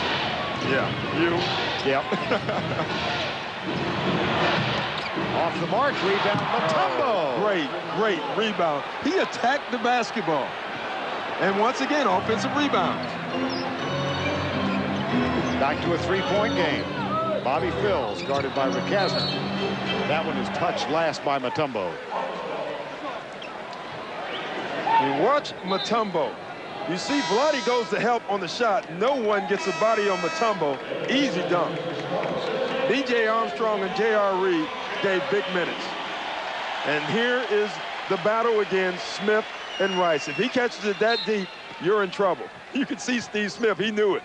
Yeah, you. Yep. Off the mark, rebound, Mutombo. Great rebound. He attacked the basketball. And once again, offensive rebounds. Back to a three-point game. Bobby Phills guarded by Ricasner. That one is touched last by Mutombo. You watch Mutombo. You see Vlade goes to help on the shot. No one gets a body on Mutombo. Easy dunk. DJ Armstrong and J.R. Reed gave big minutes. And here is the battle again, Smith and Rice. If he catches it that deep, you're in trouble. You can see Steve Smith. He knew it.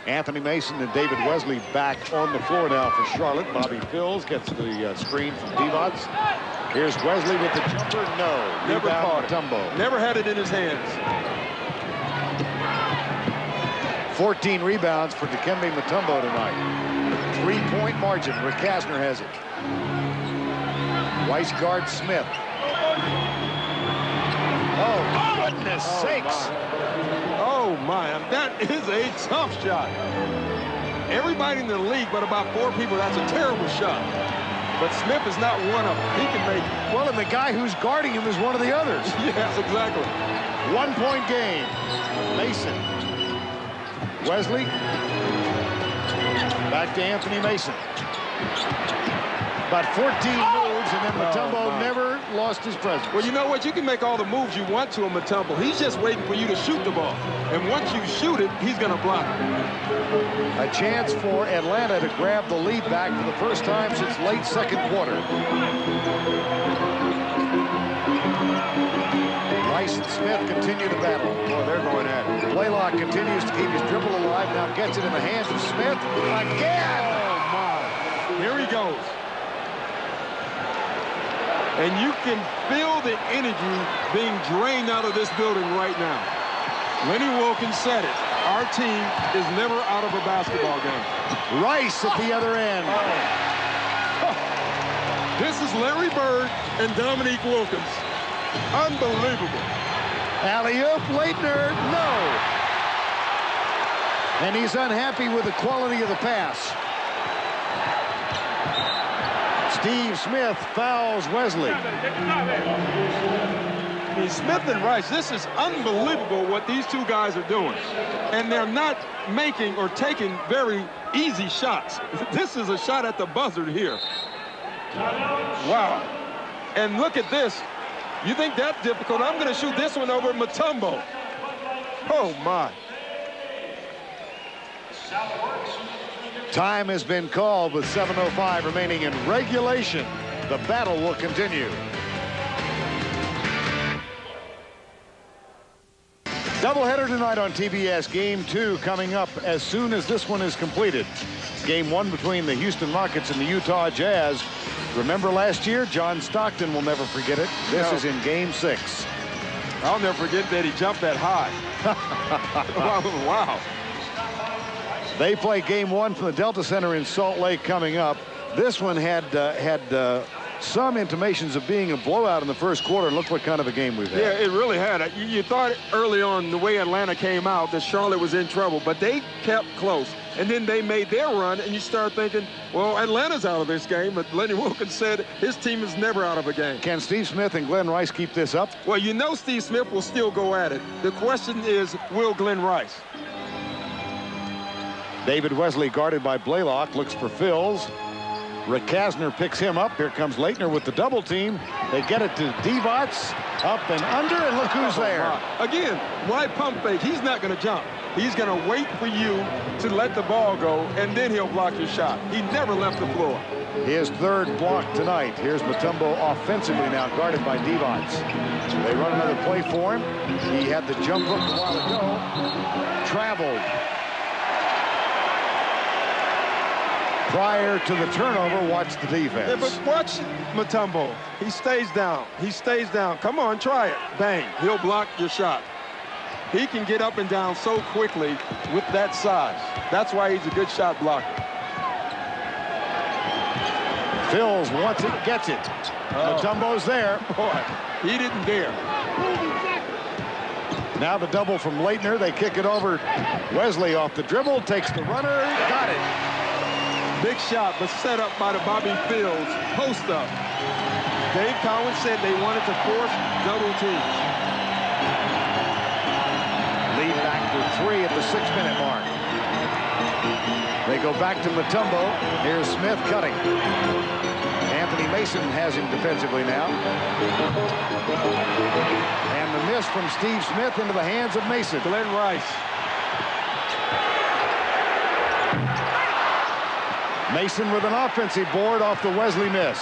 Anthony Mason and David Wesley back on the floor now for Charlotte. Bobby Phills gets the screen from Divac. Here's Wesley with the jumper. No. Never caught it. Mutombo. Never had it in his hands. 14 rebounds for Dikembe Mutombo tonight. 3-point margin. Ricasner has it. Rice guards Smith. Oh, goodness sakes. Oh, my. That is a tough shot. Everybody in the league but about 4 people, that's a terrible shot. But Smith is not one of them. He can make it. Well, and the guy who's guarding him is one of the others. Yes, exactly. 1-point game. Mason. Wesley. Back to Anthony Mason. About 14 moves, and then Mutombo never lost his presence. Well, you know what? You can make all the moves you want to a Mutombo. He's just waiting for you to shoot the ball. And once you shoot it, he's going to block it. A chance for Atlanta to grab the lead back for the first time since late second quarter. Rice and Smith continue to battle. Boy, they're going at it. Blaylock continues to keep his dribble alive. Now gets it in the hands of Smith again. Oh, my. Here he goes. And you can feel the energy being drained out of this building right now. Lenny Wilkins said it. Our team is never out of a basketball game. Rice at the other end. Oh. This is Larry Bird and Dominique Wilkins. Unbelievable. Alley-oop, Leitner, no. And he's unhappy with the quality of the pass. Steve Smith fouls Wesley. Smith and Rice, this is unbelievable what these two guys are doing. And they're not making or taking very easy shots. This is a shot at the buzzer here. Wow. And look at this. You think that's difficult? I'm going to shoot this one over Mutombo. Oh, my. Time has been called with 7:05 remaining in regulation. The battle will continue. Doubleheader tonight on TBS. Game 2 coming up as soon as this one is completed. Game 1 between the Houston Rockets and the Utah Jazz. Remember last year? John Stockton will never forget it. This is in Game 6. I'll never forget that he jumped that high. Wow. They play Game 1 from the Delta Center in Salt Lake coming up. This one had some intimations of being a blowout in the first quarter. And look what kind of a game we've had. Yeah, it really had. You thought early on the way Atlanta came out that Charlotte was in trouble, but they kept close. And then they made their run, and you start thinking, well, Atlanta's out of this game. But Lenny Wilkins said his team is never out of a game. Can Steve Smith and Glenn Rice keep this up? Well, you know Steve Smith will still go at it. The question is, will Glenn Rice? David Wesley guarded by Blaylock, looks for Phills. Ricasner picks him up. Here comes Leitner with the double team. They get it to Divac, up and under, and look who's there. Again, why pump fake? He's not going to jump. He's going to wait for you to let the ball go, and then he'll block your shot. He never left the floor. His third block tonight. Here's Mutombo offensively now, guarded by Divac. They run another play for him. He had the jump hook a while ago. Traveled. Prior to the turnover, watch the defense. Yeah, but watch Mutombo. He stays down. He stays down. Come on, try it. Bang. He'll block your shot. He can get up and down so quickly with that size. That's why he's a good shot blocker. Phills wants it, gets it. Mutombo's there. Boy, he didn't dare. Now the double from Leitner. They kick it over. Wesley off the dribble, takes the runner, got it. Big shot, but set up by the Bobby Fields post up. Dave Cowens said they wanted to force double teams. Lead back to 3 at the 6-minute mark. They go back to Mutombo. Here's Smith cutting. Anthony Mason has him defensively now. And the miss from Steve Smith into the hands of Mason. Glenn Rice. Mason with an offensive board off the Wesley miss.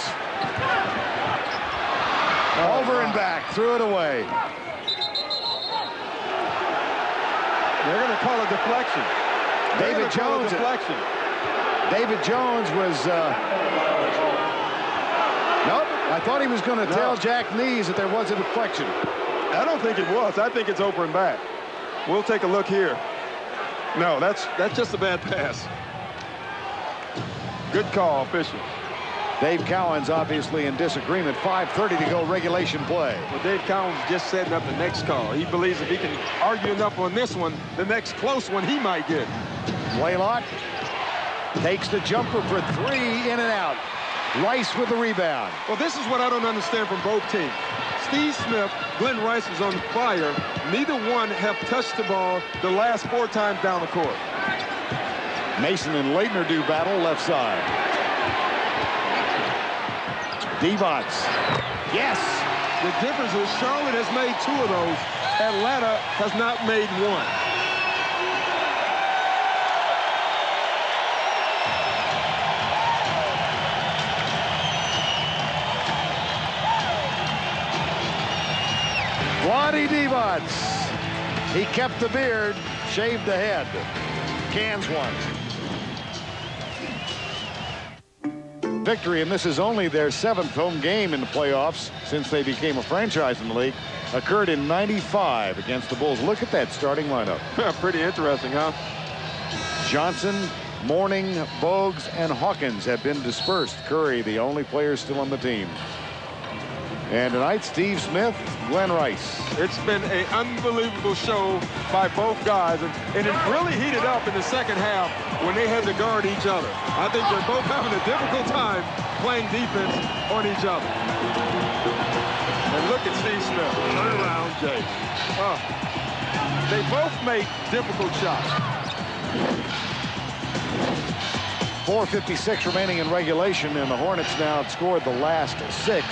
Over and back, threw it away. They're going to call a deflection. David Jones. Deflection. David Jones was. Nope. I thought he was going to tell Jack Nees that there was a deflection. I don't think it was. I think it's over and back. We'll take a look here. No, that's just a bad pass. Good call, official. Dave Cowens obviously in disagreement. 5:30 to go, regulation play. Well, Dave Cowens just setting up the next call. He believes if he can argue enough on this one, the next close one he might get. Blaylock takes the jumper for 3, in and out. Rice with the rebound. Well, this is what I don't understand from both teams. Steve Smith, Glenn Rice is on fire. Neither one have touched the ball the last 4 times down the court. Mason and Leitner do battle left side. Divac. Yes. The difference is Charlotte has made 2 of those. Atlanta has not made 1. Vlade Divac. He kept the beard, shaved the head. Cans one. Victory, and this is only their 7th home game in the playoffs since they became a franchise in the league, occurred in '95 against the Bulls. Look at that starting lineup. Pretty interesting, huh? Johnson, Mourning, Bogues, and Hawkins have been dispersed. Curry, the only player still on the team. And tonight, Steve Smith, Glenn Rice. It's been an unbelievable show by both guys, and it really heated up in the second half when they had to guard each other. I think they're both having a difficult time playing defense on each other. And look at Steve Smith. Turn around, Jay. They both make difficult shots. 4:56 remaining in regulation, and the Hornets now have scored the last 6.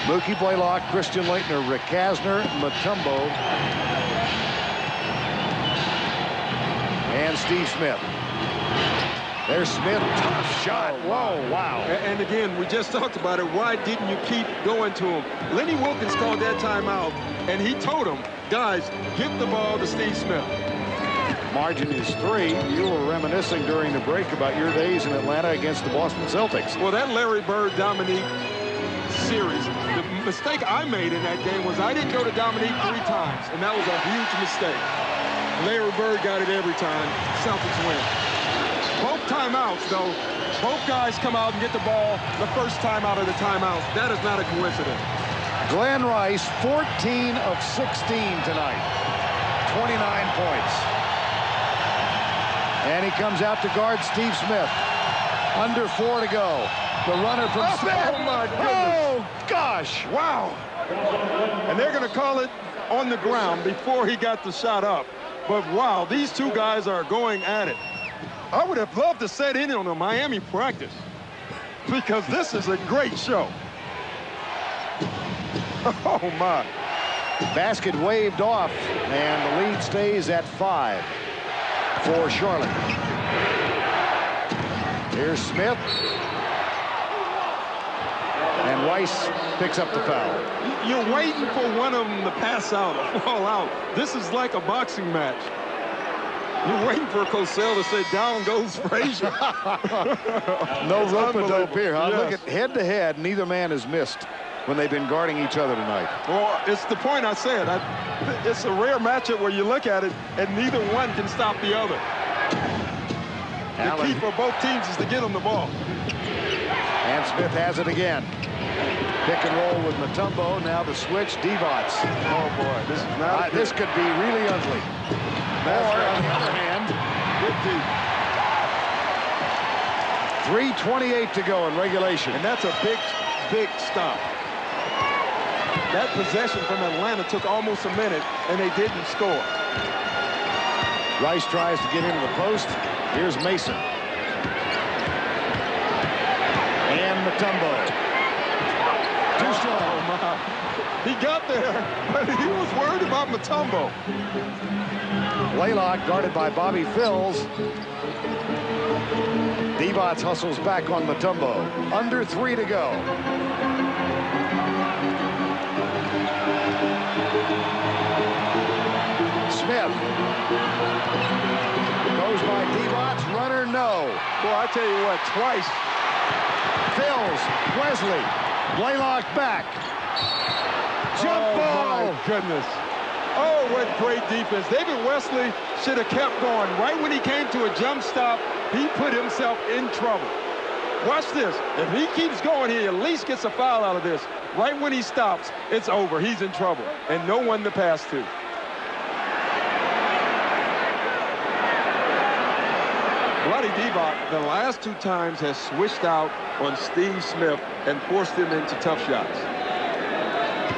Mookie Blaylock, Christian Leitner, Rick Kasner, Mutombo, and Steve Smith. There's Smith, tough shot. Whoa, wow. And again, we just talked about it. Why didn't you keep going to him? Lenny Wilkins called that timeout, and he told him, guys, give the ball to Steve Smith. Margin is 3. You were reminiscing during the break about your days in Atlanta against the Boston Celtics. Well, that Larry Bird Dominique series, the mistake I made in that game was I didn't go to Dominique 3 times, and that was a huge mistake. Larry Bird got it every time. Celtics win. Both timeouts, though, both guys come out and get the ball the first time out of the timeouts. That is not a coincidence. Glenn Rice, 14 of 16 tonight. 29 points. And he comes out to guard Steve Smith. Under 4 to go. The runner from Smith. Oh, my goodness. Oh, gosh. Wow. And they're going to call it on the ground before he got the shot up. But, wow, these 2 guys are going at it. I would have loved to set in on a Miami practice because this is a great show. Oh, my. Basket waved off, and the lead stays at 5 for Charlotte. Here's Smith. And Rice picks up the foul. You're waiting for one of them to pass out or fall out. This is like a boxing match. You're waiting for Cosell to say, down goes Frazier. No rope-a-dope here, huh? Yes. Look at head-to-head, neither man has missed when they've been guarding each other tonight. Well, it's the point I said. It's a rare matchup where you look at it and neither one can stop the other. The key for both teams is to get them the ball. And Smith has it again. Pick and roll with Mutombo. Now the switch, Divac. Oh, boy. This is not this could be really ugly. Or, on the other hand, 3:28 to go in regulation. And that's a big, big stop. That possession from Atlanta took almost a minute, and they didn't score. Rice tries to get into the post. Here's Mason. And Mutombo. Too strong. Oh, my. He got there, but he was worried about Mutombo. Blaylock guarded by Bobby Phills. Divac hustles back on Mutombo. Under 3 to go. Smith. Goes by Divac. Runner, no. Boy, I tell you what, twice. Phills. Wesley. Blaylock back. Jump ball. Oh, my goodness. Oh, what great defense. David Wesley should have kept going. Right when he came to a jump stop, he put himself in trouble. Watch this. If he keeps going, he at least gets a foul out of this. Right when he stops, it's over. He's in trouble. And no one to pass to. Vlade Divac, the last 2 times, has switched out on Steve Smith and forced him into tough shots.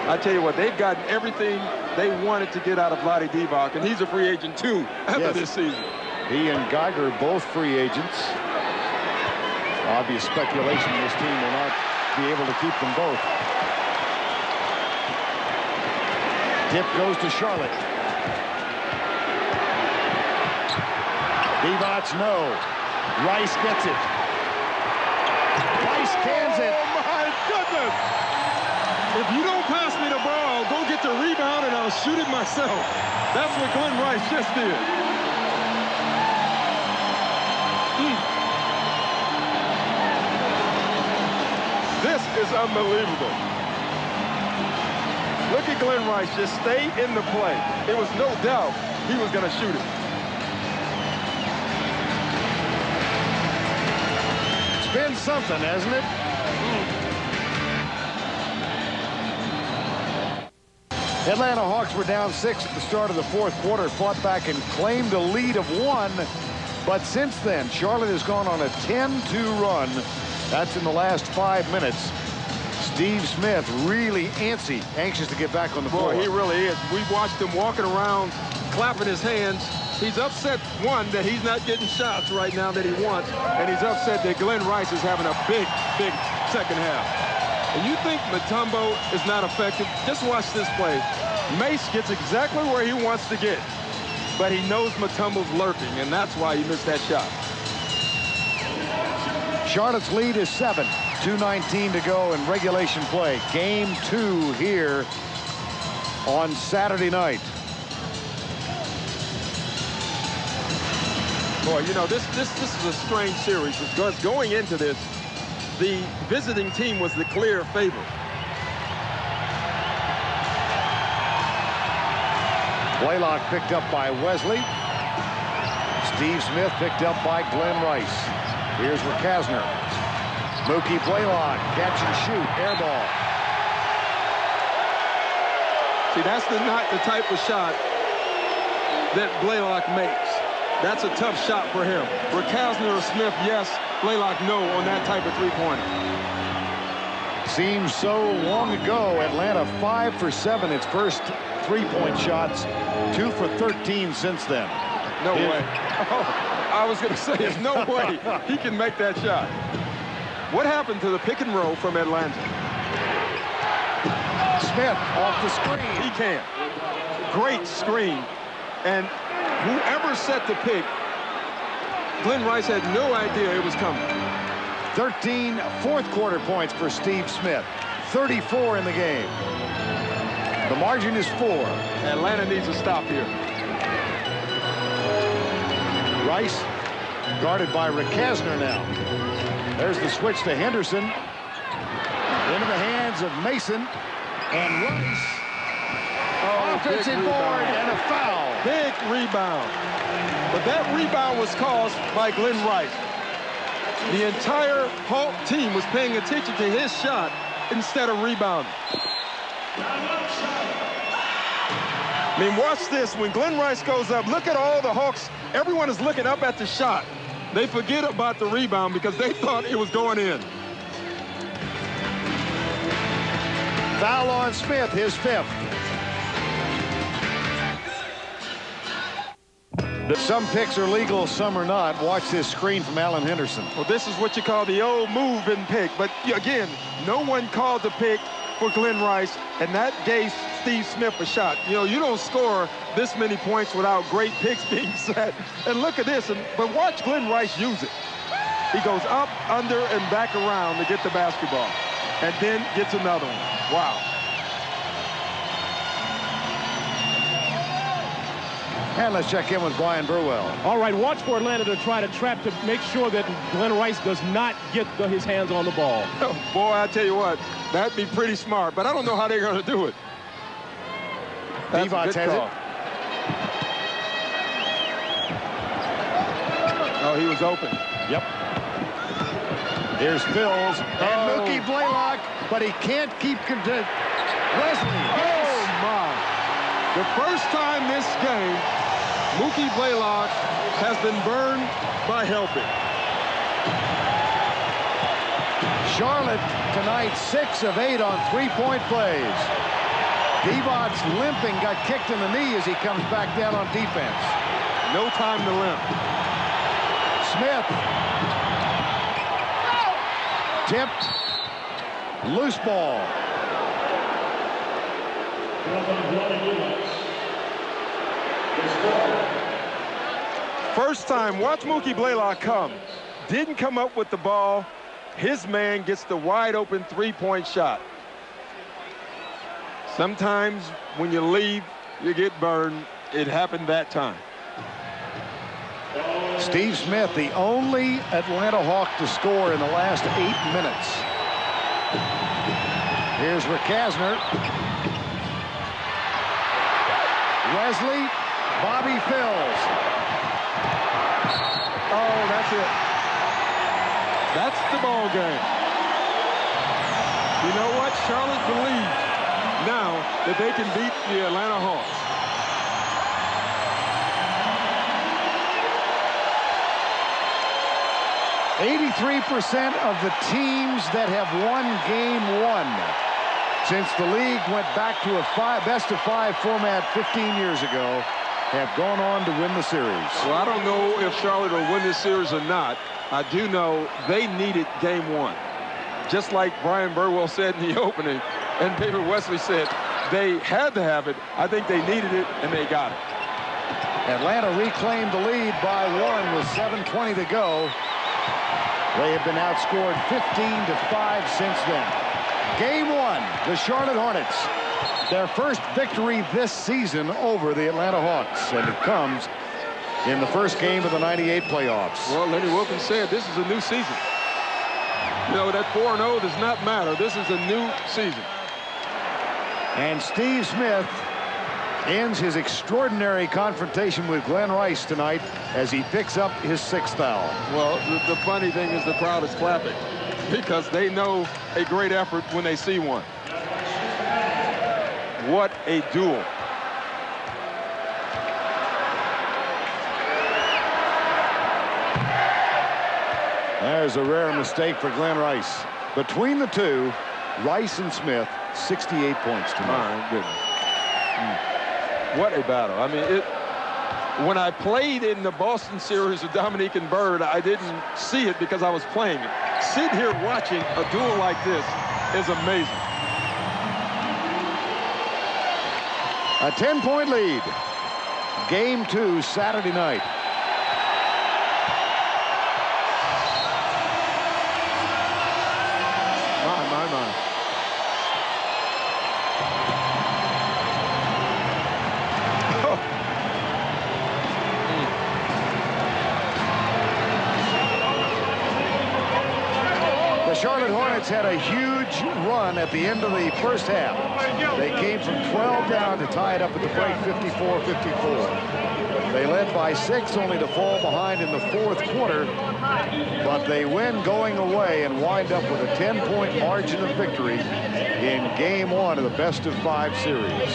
I tell you what, they've gotten everything they wanted to get out of Vlade Divac, and he's a free agent too after this season. He and Geiger both free agents. Obvious speculation this team will not be able to keep them both. Tip goes to Charlotte. Divac, no. Rice gets it. Rice cans it. Oh, my goodness. If you don't pass me the ball, I'll go get the rebound and I'll shoot it myself. That's what Glenn Rice just did. This is unbelievable. Look at Glenn Rice just stay in the play. There was no doubt he was going to shoot it. It's been something, hasn't it? Atlanta Hawks were down 6 at the start of the 4th quarter, fought back and claimed a lead of 1. But since then, Charlotte has gone on a 10-2 run. That's in the last 5 minutes. Steve Smith really anxious to get back on the floor. Boy, he really is. We watched him walking around, clapping his hands. He's upset, one, that he's not getting shots right now that he wants, and he's upset that Glenn Rice is having a big, big second half. And you think Mutombo is not effective? Just watch this play. Mace gets exactly where he wants to get, but he knows Mutombo's lurking, and that's why he missed that shot. Charlotte's lead is 7. 2:19 to go in regulation play. Game 2 here on Saturday night. Boy, you know, this is a strange series because going into this, the visiting team was the clear favorite. Blaylock picked up by Wesley. Steve Smith picked up by Glenn Rice. Here's Rakasner. Mookie Blaylock, catch and shoot, air ball. See, that's not the type of shot that Blaylock makes. That's a tough shot for him. Rakasner or Smith, yes. Blaylock, no, on that type of three-pointer. Seems so long ago. Atlanta 5 for 7 its first 3-point shots. 2 for 13 since then. No way. Oh, I was going to say, there's no way he can make that shot. What happened to the pick and roll from Atlanta? Smith off the screen. He can't. Great screen. And whoever set the pick, Glenn Rice had no idea it was coming. 13 fourth-quarter points for Steve Smith. 34 in the game. The margin is 4. Atlanta needs a stop here. Rice guarded by Rakasner now. There's the switch to Henderson. Into the hands of Mason. And Rice. Oh, offensive board and a foul. Big rebound. But that rebound was caused by Glenn Rice. The entire Hawk team was paying attention to his shot instead of rebounding. I mean, watch this. When Glenn Rice goes up, look at all the Hawks. Everyone is looking up at the shot. they forget about the rebound because they thought it was going in. Foul on Smith, his 5th. Some picks are legal, some are not. Watch this screen from Alan Henderson. Well, this is what you call the old move and pick. But again, no one called the pick for Glenn Rice, and that gave Steve Smith a shot. You know, you don't score this many points without great picks being set. And look at this, but watch Glenn Rice use it. He goes up, under, and back around to get the basketball, and then gets another one. Wow. And let's check in with Brian Burwell. All right, watch for Atlanta to try to trap to make sure that Glenn Rice does not get his hands on the ball. Oh, boy, I tell you what, that'd be pretty smart, but I don't know how they're going to do it. Divac has it. Oh, he was open. Yep. Here's Bills and Mookie Blaylock, but he can't keep content. Wesley. Oh, my. The first time this game, Mookie Blaylock has been burned by helping. Charlotte tonight 6 of 8 on 3-point plays. Divac's limping, got kicked in the knee as he comes back down on defense. No time to limp. Smith. Tipped. Loose ball. First time, watch Mookie Blaylock come. Didn't come up with the ball. His man gets the wide open 3-point shot. Sometimes when you leave, you get burned. It happened that time. Steve Smith, the only Atlanta Hawk to score in the last 8 minutes. Here's Rakasner. Wesley, Bobby Phills. Oh, that's it. That's the ball game. You know what? Charlotte believes now that they can beat the Atlanta Hawks. %83% of the teams that have won Game 1 since the league went back to a best-of-5 format 15 years ago have gone on to win the series. Well, I don't know if Charlotte will win this series or not. I do know they needed Game 1. Just like Brian Burwell said in the opening, and David Wesley said, they had to have it. I think they needed it, and they got it. Atlanta reclaimed the lead by 1 with 7:20 to go. They have been outscored 15-5 since then. Game 1, the Charlotte Hornets. Their first victory this season over the Atlanta Hawks, and it comes in the first game of the '98 playoffs. Well, Lenny Wilkins said this is a new season. You know, that 4-0 does not matter. This is a new season. And Steve Smith ends his extraordinary confrontation with Glenn Rice tonight as he picks up his 6th foul. Well, the funny thing is the crowd is clapping because they know a great effort when they see one. What a duel. There's a rare mistake for Glenn Rice. Between the two, Rice and Smith, 68 points tonight. My goodness. What a battle. I mean, when I played in the Boston series with Dominique and Bird, I didn't see it because I was playing it. Sitting here watching a duel like this is amazing. A 10-point lead. Game 2 Saturday night. My. The Charlotte Hornets had a huge run at the end of the first half. They came from 12 down to tie it up at the break, 54-54. They led by 6, only to fall behind in the 4th quarter. But they win going away and wind up with a 10-point margin of victory in Game 1 of the best-of-5 series.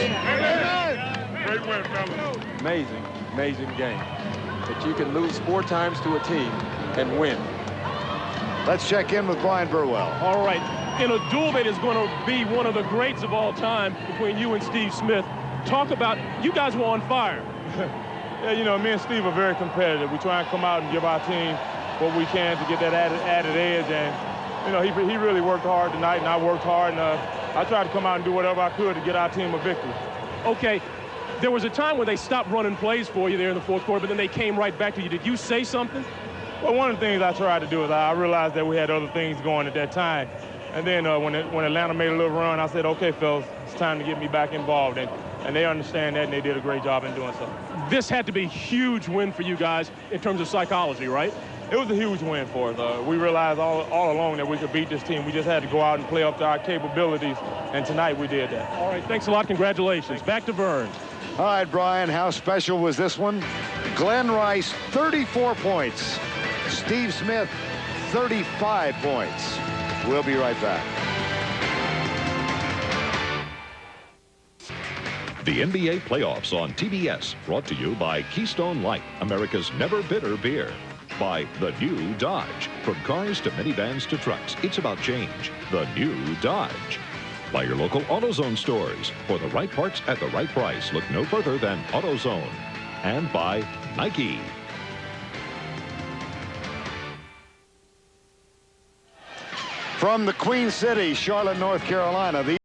Great win, fellas. Amazing game. That you can lose 4 times to a team and win. Let's check in with Brian Burwell. All right. In a duel that is going to be one of the greats of all time between you and Steve Smith, talk about, you guys were on fire. Yeah, you know, me and Steve are very competitive. We try and come out and give our team what we can to get that added edge. And, you know, he really worked hard tonight, and I worked hard. And I tried to come out and do whatever I could to get our team a victory. Okay. There was a time when they stopped running plays for you there in the fourth quarter, but then they came right back to you. Did you say something? Well, one of the things I tried to do is I realized that we had other things going at that time. And then when Atlanta made a little run, I said, okay, fellas, it's time to get me back involved. And they understand that, and they did a great job in doing so. This had to be a huge win for you guys in terms of psychology, right? It was a huge win for us. We realized all along that we could beat this team. We just had to go out and play up to our capabilities, and tonight we did that. All right, thanks a lot. Congratulations. Back to Vern. All right, Brian, how special was this one? Glenn Rice, 34 points. Steve Smith, 35 points. We'll be right back. The NBA playoffs on TBS, brought to you by Keystone Light, America's never bitter beer. By the new Dodge. From cars to minivans to trucks, it's about change. The new Dodge. By your local AutoZone stores. For the right parts at the right price, look no further than AutoZone. And by Nike. From the Queen City, Charlotte, North Carolina, the